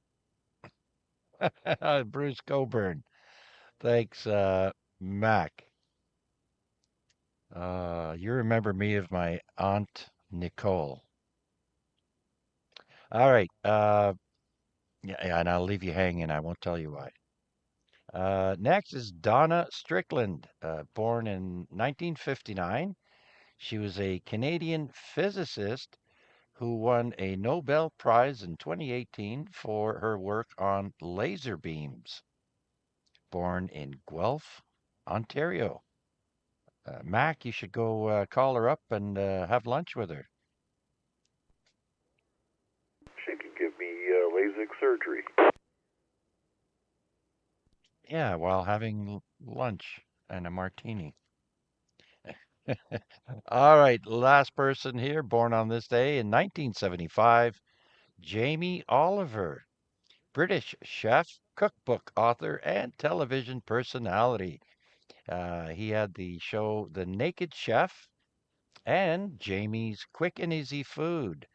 Bruce Coburn. Thanks, Mac. You remember me of my Aunt Nicole. All right. Yeah, and I'll leave you hanging. I won't tell you why. Next is Donna Strickland, born in 1959. She was a Canadian physicist who won a Nobel Prize in 2018 for her work on laser beams. Born in Guelph, Ontario. Mac, you should go call her up and have lunch with her. She can give me LASIK surgery. Yeah, while having lunch and a martini. All right, last person here, born on this day in 1975, Jamie Oliver, British chef, cookbook author, and television personality. He had the show The Naked Chef and Jamie's Quick and Easy Food.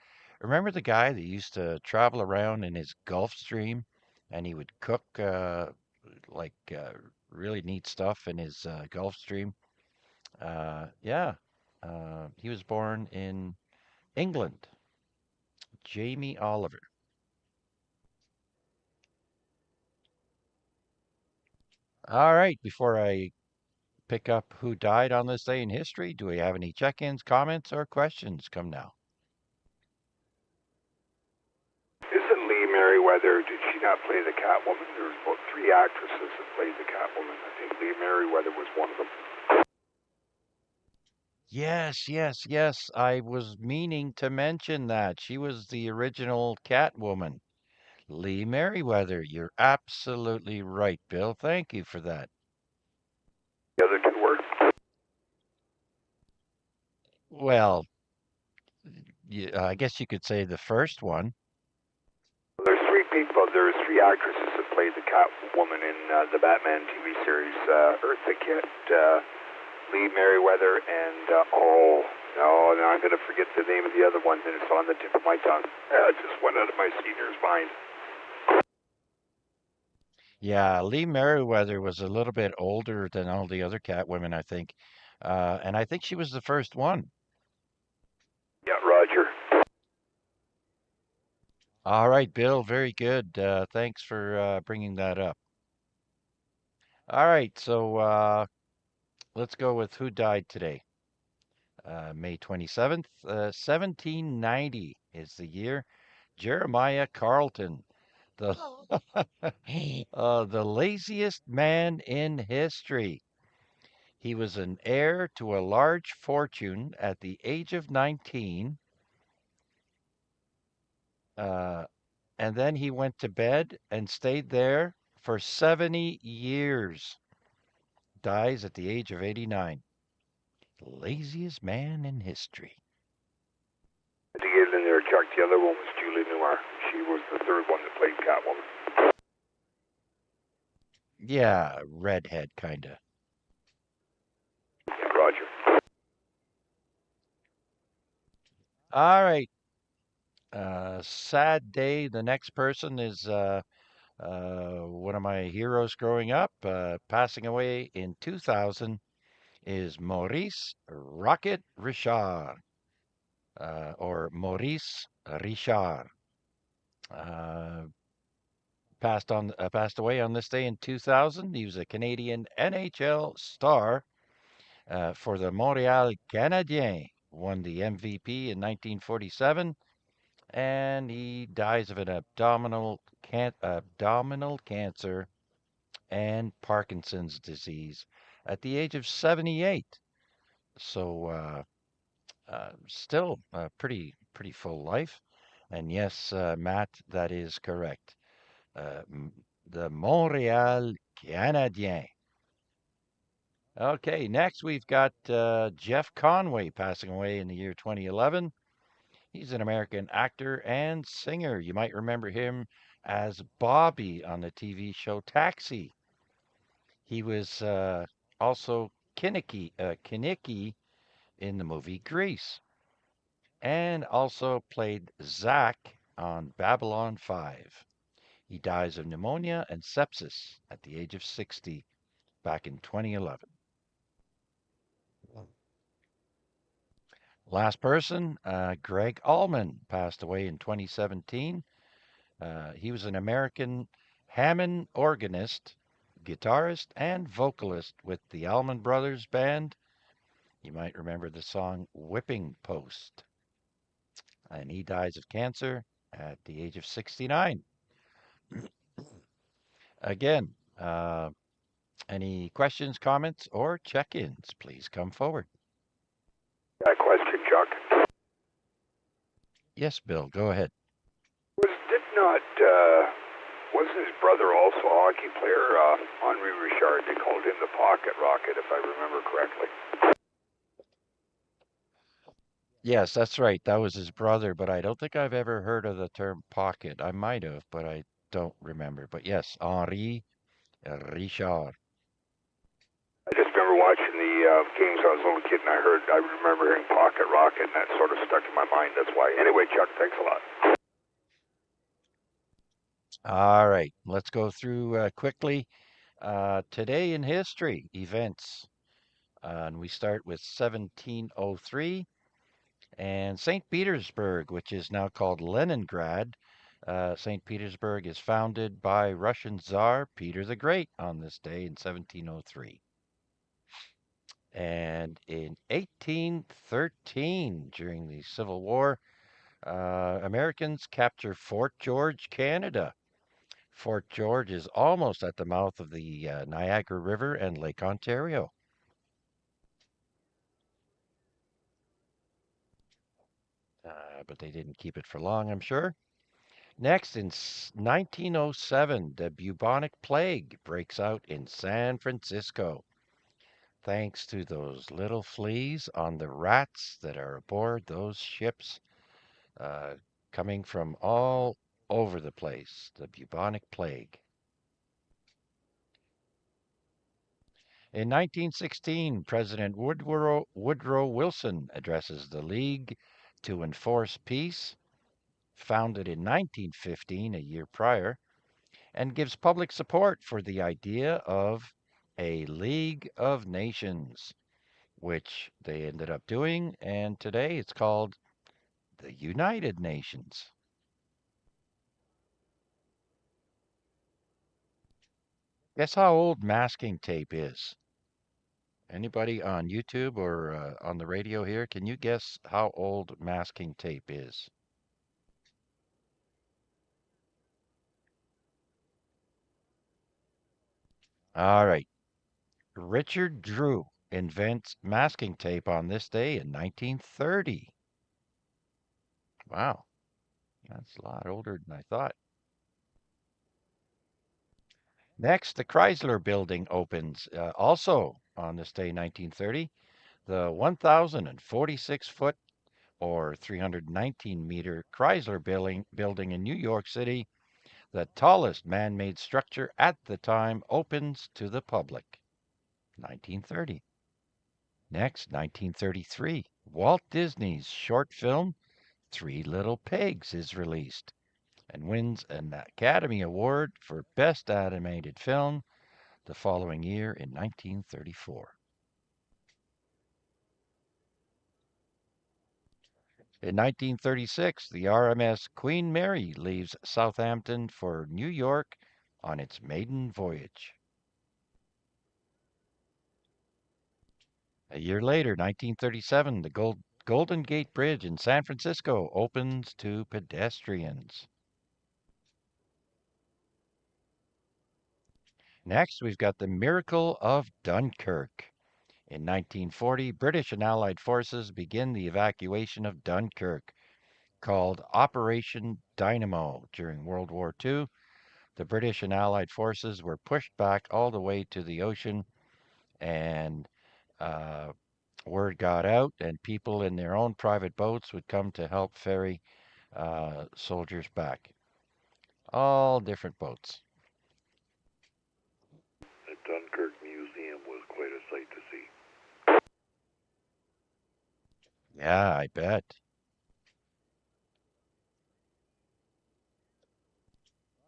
Remember the guy that used to travel around in his Gulfstream and he would cook like really neat stuff in his Gulfstream? Yeah, he was born in England. Jamie Oliver. All right, before I pick up who died on this day in history, do we have any check-ins, comments, or questions? Come now. Isn't Lee Merriweather, did she not play the Catwoman? There was about 3 actresses that played the Catwoman. I think Lee Merriweather was one of them. Yes, yes, yes. I was meaning to mention that. She was the original Catwoman. Lee Merriweather. You're absolutely right, Bill. Thank you for that. The other 2 were? Well, I guess you could say the first one. There's 3 people. There's 3 actresses that played the Catwoman in the Batman TV series. Eartha Kitt, Lee Merriweather, and now I'm going to forget the name of the other one, and it's on the tip of my tongue. It just went out of my senior's mind. Yeah, Lee Merriweather was a little bit older than all the other Catwomen, I think. And I think she was the first one. Yeah, Roger. All right, Bill, very good. Thanks for bringing that up. All right, so let's go with who died today. May 27th, 1790 is the year. Jeremiah Carlton, the the laziest man in history. He was an heir to a large fortune at the age of 19, and then he went to bed and stayed there for 70 years. Dies at the age of 89. The laziest man in history. To get in there, Chuck, the other one was Julie Newmar. She was the third one that played Catwoman. Yeah, redhead, kinda. Yeah, Roger. All right. Sad day. The next person is one of my heroes growing up, passing away in 2000, is Maurice Rocket Richard, or Maurice Richard. Uh, passed away on this day in 2000. He was a Canadian NHL star for the Montreal Canadiens. Won the MVP in 1947, and he dies of an abdominal cancer and Parkinson's disease at the age of 78. So still a pretty full life. And yes, Matt, that is correct. Uh, the Montreal Canadiens. Okay, next we've got Jeff Conway passing away in the year 2011. He's an American actor and singer. You might remember him as Bobby on the TV show Taxi. He was also Kinnicky in the movie Grease, and also played Zach on Babylon 5. He dies of pneumonia and sepsis at the age of 60 back in 2011. Last person, Greg Allman, passed away in 2017. He was an American Hammond organist, guitarist, and vocalist with the Allman Brothers Band. You might remember the song Whipping Post. And he dies of cancer at the age of 69. Again, any questions, comments, or check-ins, please come forward. That question, Chuck. Yes, Bill, go ahead. Wasn't his brother also a hockey player, Henri Richard? They called him the Pocket Rocket, if I remember correctly. Yes, that's right. That was his brother, but I don't think I've ever heard of the term pocket. I might have, but I don't remember. But yes, Henri Richard. I just remember watching the games when I was a little kid, and I remember hearing Pocket Rocket, and that sort of stuck in my mind. That's why. Anyway, Chuck, thanks a lot. All right, let's go through quickly. Today in history, events. And we start with 1703 and St. Petersburg, which is now called Leningrad. St. Petersburg is founded by Russian Tsar Peter the Great on this day in 1703. And in 1813, during the Civil War, Americans capture Fort George, Canada. Fort George is almost at the mouth of the Niagara River and Lake Ontario. But they didn't keep it for long, I'm sure. Next, in 1907, the bubonic plague breaks out in San Francisco, thanks to those little fleas on the rats that are aboard those ships, coming from all over the place, the bubonic plague. In 1916, President Woodrow Wilson addresses the League to Enforce Peace, founded in 1915, a year prior, and gives public support for the idea of a League of Nations, which they ended up doing, and today it's called the United Nations. Guess how old masking tape is? Anybody on YouTube or on the radio here, can you guess how old masking tape is? All right. Richard Drew invents masking tape on this day in 1930. Wow, that's a lot older than I thought. Next, the Chrysler Building opens, also on this day, 1930. The 1,046-foot or 319-meter Chrysler building in New York City, the tallest man-made structure at the time, opens to the public. 1930. Next, 1933, Walt Disney's short film Three Little Pigs is released and wins an Academy Award for Best Animated Film the following year in 1934. In 1936, the RMS Queen Mary leaves Southampton for New York on its maiden voyage. A year later, 1937, the Golden Gate Bridge in San Francisco opens to pedestrians. Next, we've got the Miracle of Dunkirk. In 1940, British and Allied forces begin the evacuation of Dunkirk, called Operation Dynamo. During World War II, the British and Allied forces were pushed back all the way to the ocean, and word got out, and people in their own private boats would come to help ferry soldiers back. All different boats. The Dunkirk Museum was quite a sight to see. Yeah, I bet.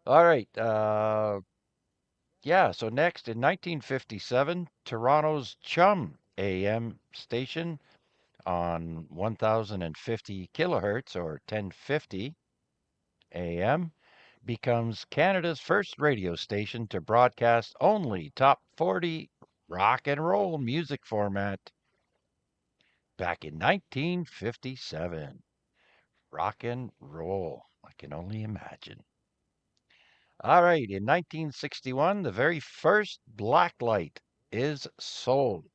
All right. Yeah, so next in 1957, Toronto's Chum AM station on 1050 kilohertz or 1050 AM becomes Canada's first radio station to broadcast only top 40 rock and roll music format back in 1957. Rock and roll. I can only imagine. All right, in 1961, the very first blacklight is sold.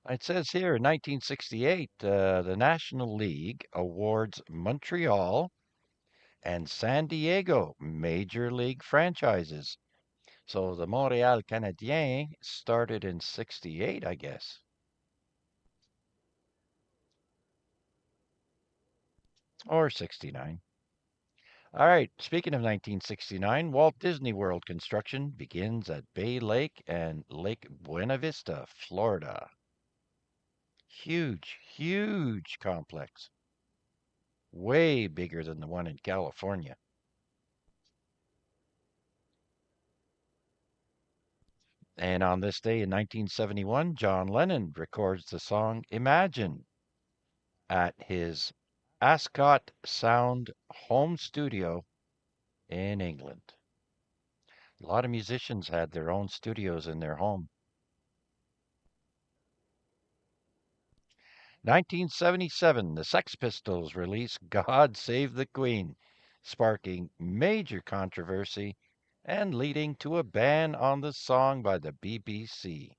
It says here in 1968, the National League awards Montreal and San Diego major league franchises. So the Montréal Canadiens started in 68, I guess. Or 69. All right, speaking of 1969, Walt Disney World construction begins at Bay Lake and Lake Buena Vista, Florida. Huge, huge complex. Way bigger than the one in California. And on this day in 1971, John Lennon records the song Imagine at his Ascot Sound home studio in England. A lot of musicians had their own studios in their home. 1977, the Sex Pistols release God Save the Queen, sparking major controversy and leading to a ban on the song by the BBC.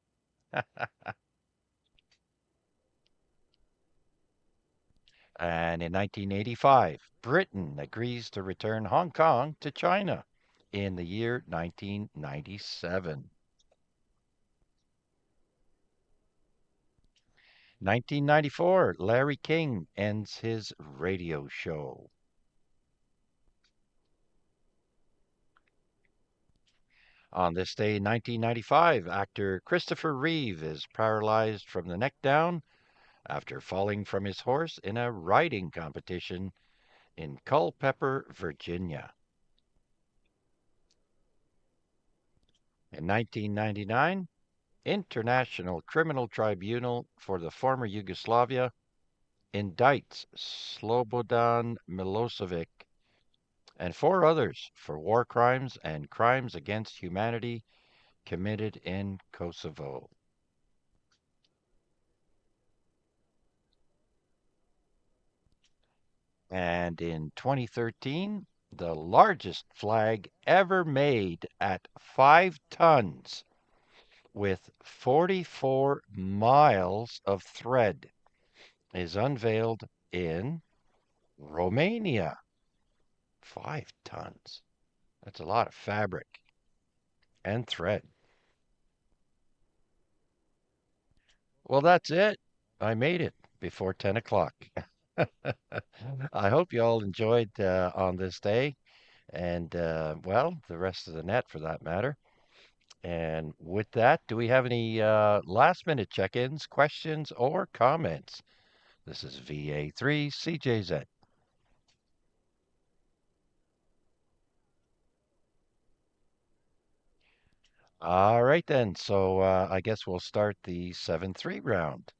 And in 1985, Britain agrees to return Hong Kong to China in the year 1997. 1994, Larry King ends his radio show. On this day in 1995, actor Christopher Reeve is paralyzed from the neck down after falling from his horse in a riding competition in Culpeper, Virginia. In 1999, International Criminal Tribunal for the former Yugoslavia indicts Slobodan Milosevic and 4 others for war crimes and crimes against humanity committed in Kosovo. And in 2013, the largest flag ever made at 5 tons with 44 miles of thread is unveiled in Romania. 5 tons. That's a lot of fabric. and thread. Well, that's it. I made it before 10 o'clock. I hope you all enjoyed on this day and, well, the rest of the net for that matter. And with that, do we have any last minute check-ins, questions, or comments? This is VA3 CJZ. All right then. So I guess we'll start the 7-3 round.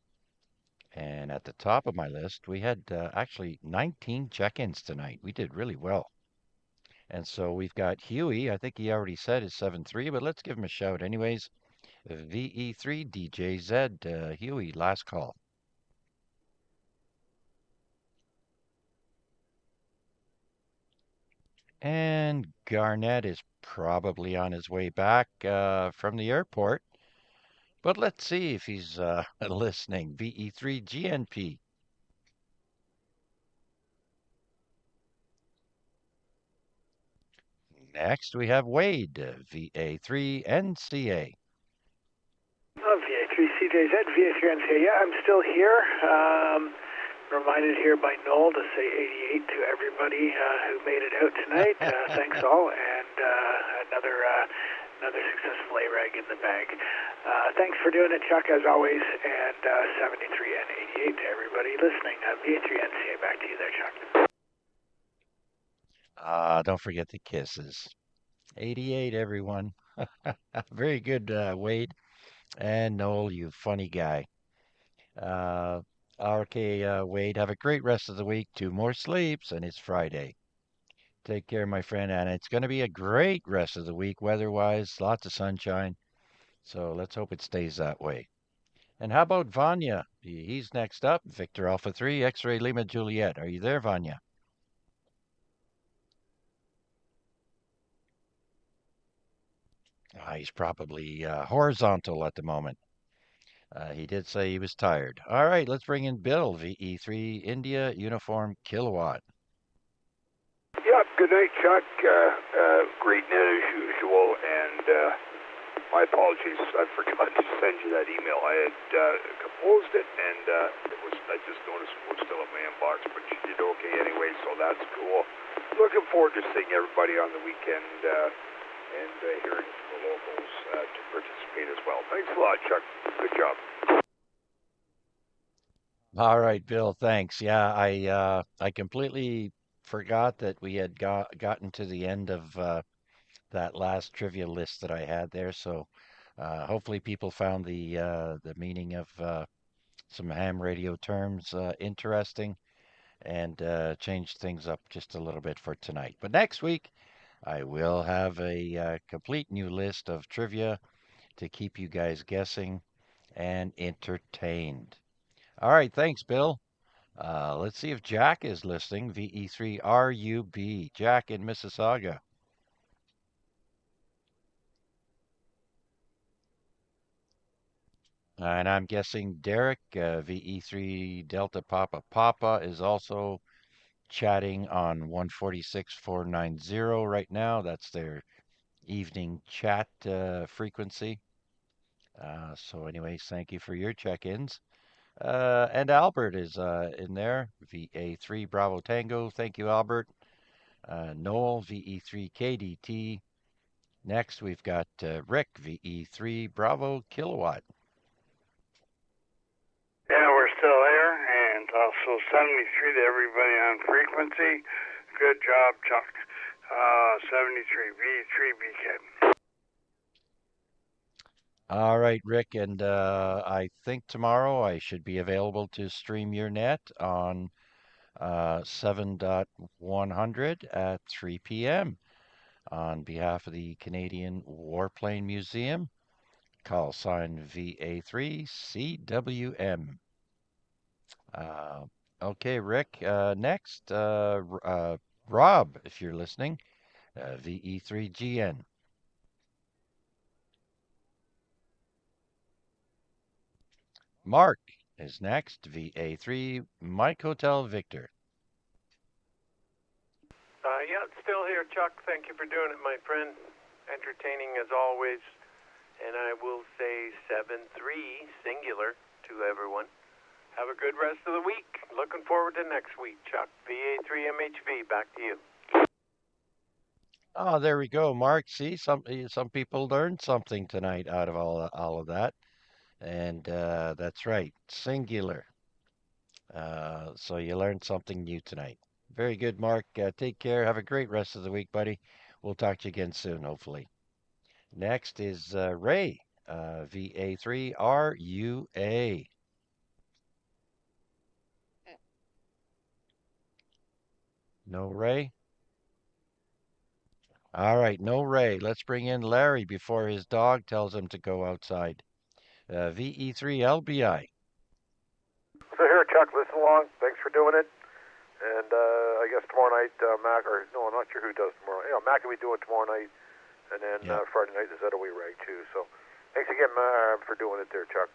And at the top of my list, we had actually 19 check-ins tonight. We did really well. And so we've got Huey. I think he already said his 7-3, but let's give him a shout anyways. VE3 DJZ. Huey, last call. And Garnett is probably on his way back from the airport. But let's see if he's listening. VE3 GNP. Next, we have Wade, VA3 NCA. VA3 CJZ, VA3 NCA. Yeah, I'm still here. Reminded here by Noel to say 88 to everybody who made it out tonight. Thanks all, and another successful AREG in the bag. Thanks for doing it, Chuck, as always, and 73 and 88 to everybody listening. VA3 NCA, back to you there, Chuck. Don't forget the kisses. 88, everyone. Very good, Wade. And Noel, you funny guy. Okay, Wade, have a great rest of the week. 2 more sleeps, and it's Friday. Take care, my friend. And it's going to be a great rest of the week, weather-wise. Lots of sunshine. So let's hope it stays that way. And how about Vanya? He's next up. Victor Alpha 3, X-Ray Lima Juliet. Are you there, Vanya? He's probably horizontal at the moment. He did say he was tired. All right, let's bring in Bill, VE3 India Uniform Kilowatt. Yep, good night, Chuck. Great net as usual, and my apologies. I forgot to send you that email. I had composed it, and I just noticed it was still in my inbox, but you did okay anyway, so that's cool. Looking forward to seeing everybody on the weekend and hearing from the locals to participate as well. Thanks a lot, Chuck. Good job. All right, Bill, thanks. Yeah, I completely forgot that we had gotten to the end of that last trivia list that I had there. So hopefully people found the meaning of some ham radio terms interesting and changed things up just a little bit for tonight. But next week, I will have a complete new list of trivia to keep you guys guessing and entertained. All right, thanks, Bill. Let's see if Jack is listening. VE3RUB. Jack in Mississauga. And I'm guessing Derek, VE3 Delta Papa Papa, is also chatting on 146.490 right now. That's their evening chat frequency. So anyways, thank you for your check-ins. And Albert is in there, VA3 Bravo Tango. Thank you, Albert. Noel, VE3 KDT. Next, we've got Rick, VE3 Bravo Kilowatt. Yeah, we're still here, and also 73 to everybody on frequency. Good job, Chuck. 73, V3 BK. All right, Rick, and I think tomorrow I should be available to stream your net on 7.100 at 3 p.m. on behalf of the Canadian Warplane Museum. Call sign VA3CWM. Okay, Rick. Next, Rob, if you're listening, VE3GN. Mark is next, VA3 Mike Hotel Victor. Yeah, it's still here, Chuck. Thank you for doing it, my friend. entertaining as always. And I will say 7-3 singular to everyone. Have a good rest of the week. Looking forward to next week, Chuck. VA3MHV, back to you. Oh, there we go, Mark. See, some people learned something tonight out of all of that, and that's right, singular. So you learned something new tonight. Very good, Mark. Take care. Have a great rest of the week, buddy. We'll talk to you again soon, hopefully. Next is Ray, VA3RUA. No Ray? All right, no Ray. Let's bring in Larry before his dog tells him to go outside. VE3LBI. So here, Chuck, listen along. Thanks for doing it. And I guess tomorrow night, Mac, or no, I'm not sure who does tomorrow. You know, Mac will be doing tomorrow night, and then Friday night is ZOE Rag too. So thanks again for doing it there, Chuck.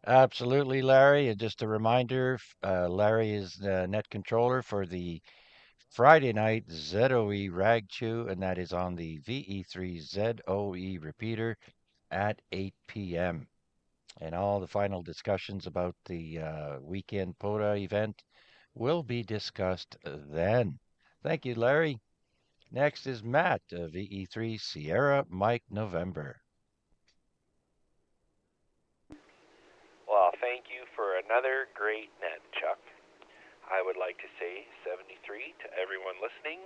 Absolutely, Larry. And just a reminder, Larry is the net controller for the Friday night ZOE Rag Chew, and that is on the VE3 ZOE repeater at 8 p.m. And all the final discussions about the weekend POTA event will be discussed then. Thank you, Larry. Next is Matt, VE3 Sierra Mike November. Well, thank you for another great net, Chuck. I would like to say 73 to everyone listening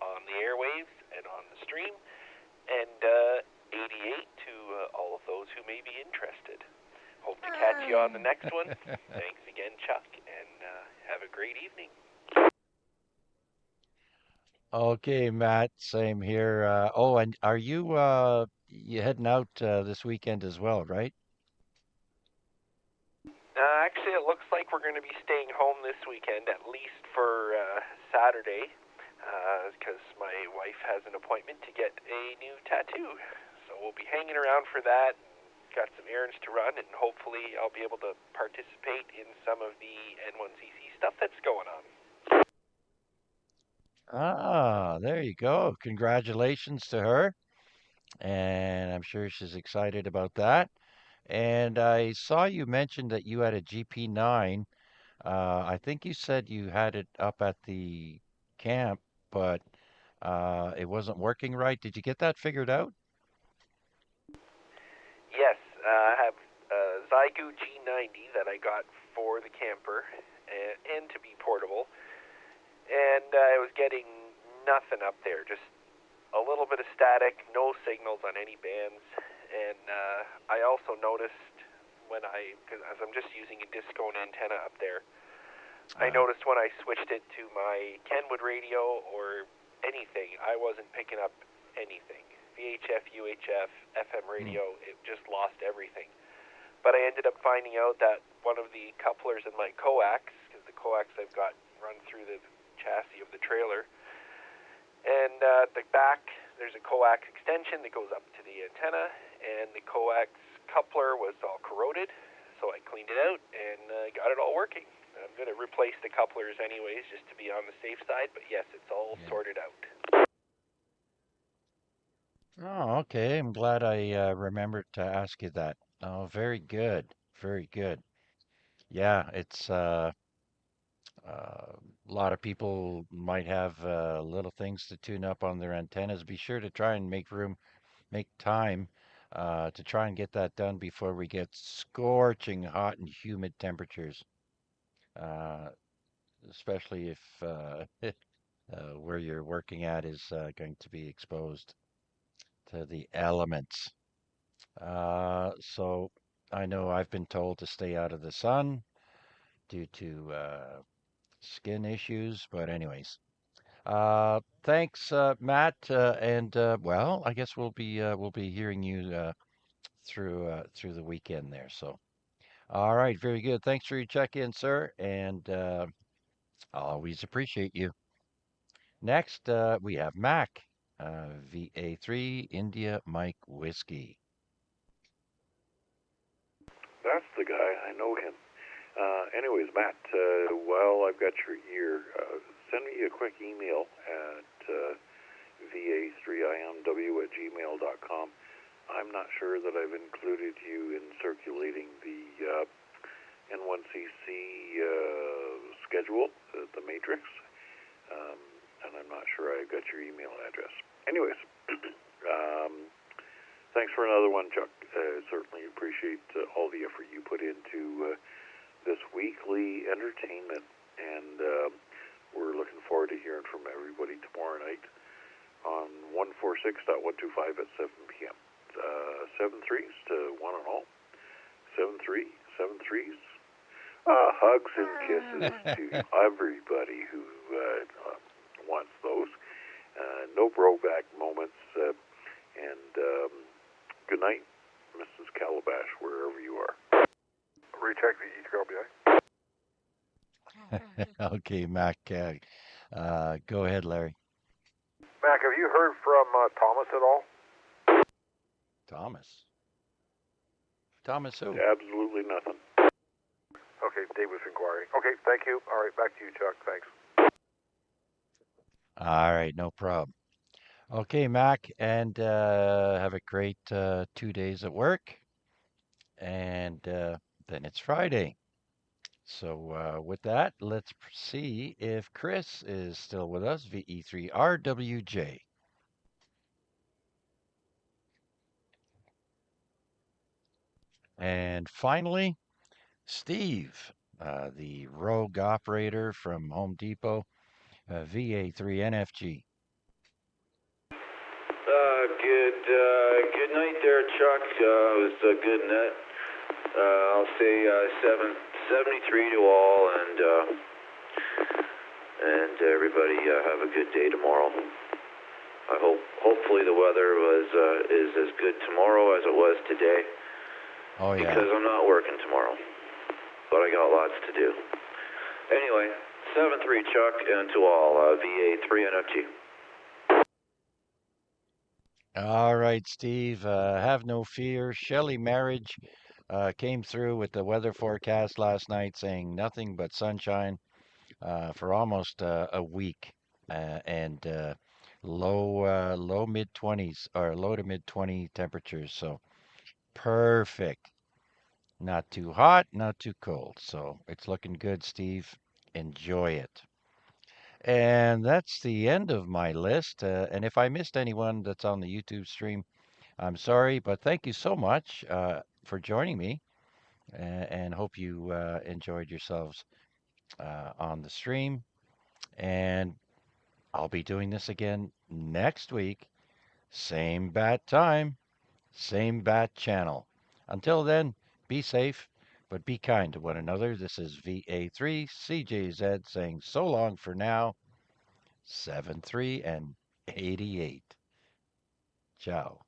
on the airwaves and on the stream, and 88 to all of those who may be interested. Hope to catch you on the next one. Thanks again, Chuck, and have a great evening. Okay, Matt, same here. Oh, and are you heading out this weekend as well, right? Actually, it looks like we're going to be staying home this weekend, at least for Saturday, because my wife has an appointment to get a new tattoo. So we'll be hanging around for that. Got some errands to run, and hopefully I'll be able to participate in some of the N1CC stuff that's going on. Ah, there you go. Congratulations to her. And I'm sure she's excited about that. And I saw you mentioned that you had a GP9. I think you said you had it up at the camp, but it wasn't working right. Did you get that figured out? Yes, I have a Zygu G90 that I got for the camper and to be portable. And I was getting nothing up there, just a little bit of static, no signals on any bands. And I also noticed because as I'm just using a discone antenna up there, I noticed when I switched it to my Kenwood radio or anything, I wasn't picking up anything. VHF, UHF, FM radio, it just lost everything. But I ended up finding out that one of the couplers in my coax, because the coax I've got run through the chassis of the trailer, and the back, there's a coax extension that goes up to the antenna, and the coax coupler was all corroded, so I cleaned it out and got it all working. I'm going to replace the couplers anyways, just to be on the safe side, but yes, it's all sorted out. Oh, okay. I'm glad I remembered to ask you that. Oh, very good. Very good. Yeah, it's a lot of people might have little things to tune up on their antennas. Be sure to try and make time to try and get that done before we get scorching hot and humid temperatures, uh, especially if where you're working at is going to be exposed to the elements. So I know I've been told to stay out of the sun due to skin issues, but anyways. Thanks, Matt, and well, I guess we'll be hearing you through the weekend there. So, all right, very good. Thanks for your check-in, sir, and always appreciate you. Next, we have Mac, VA3 India Mike Whiskey. That's the guy. I know him. Anyways, Matt, while I've got your ear, send me a quick email at VA3 I'm not sure that I've included you in circulating the N1CC schedule, the matrix, and I'm not sure I got your email address. Anyways, thanks for another one, Chuck. Certainly appreciate all the effort you put into this weekly entertainment, and we're looking forward to hearing from everybody tomorrow night on 146.125 at 7 p.m. 7-3s to one and all. 7-3, 7-3s. Hugs and kisses to everybody who wants those. No broback moments. And good night, Mrs. Calabash, wherever you are. Recheck the E-Trail BI. Okay, Mac. Go ahead, Larry. Mac, have you heard from Thomas at all? Thomas. Thomas who? Absolutely nothing. Okay, Dave was inquiring. Okay, thank you. All right, back to you, Chuck. Thanks. All right, no problem. Okay, Mac, and have a great 2 days at work. And then it's Friday. So with that, let's see if Chris is still with us, VE3RWJ. And finally, Steve, the rogue operator from Home Depot, VA3NFG. Good night there, Chuck. It was a good net. I'll say 73 to all, and everybody have a good day tomorrow. Hopefully the weather is as good tomorrow as it was today. Oh yeah. Because I'm not working tomorrow, but I got lots to do. Anyway, 7-3, Chuck, and to all, VA3NFG. All right, Steve, have no fear. Shelley Marriage came through with the weather forecast last night saying nothing but sunshine for almost a week and low mid 20s or low to mid 20 temperatures. So perfect. Not too hot, not too cold. So it's looking good, Steve. Enjoy it. And that's the end of my list. And if I missed anyone that's on the YouTube stream, I'm sorry, but thank you so much for joining me and hope you enjoyed yourselves on the stream. And I'll be doing this again next week. Same bat time, same bat channel. Until then, be safe, but be kind to one another. This is VA3CJZ saying so long for now. 7-3 and 88. Ciao.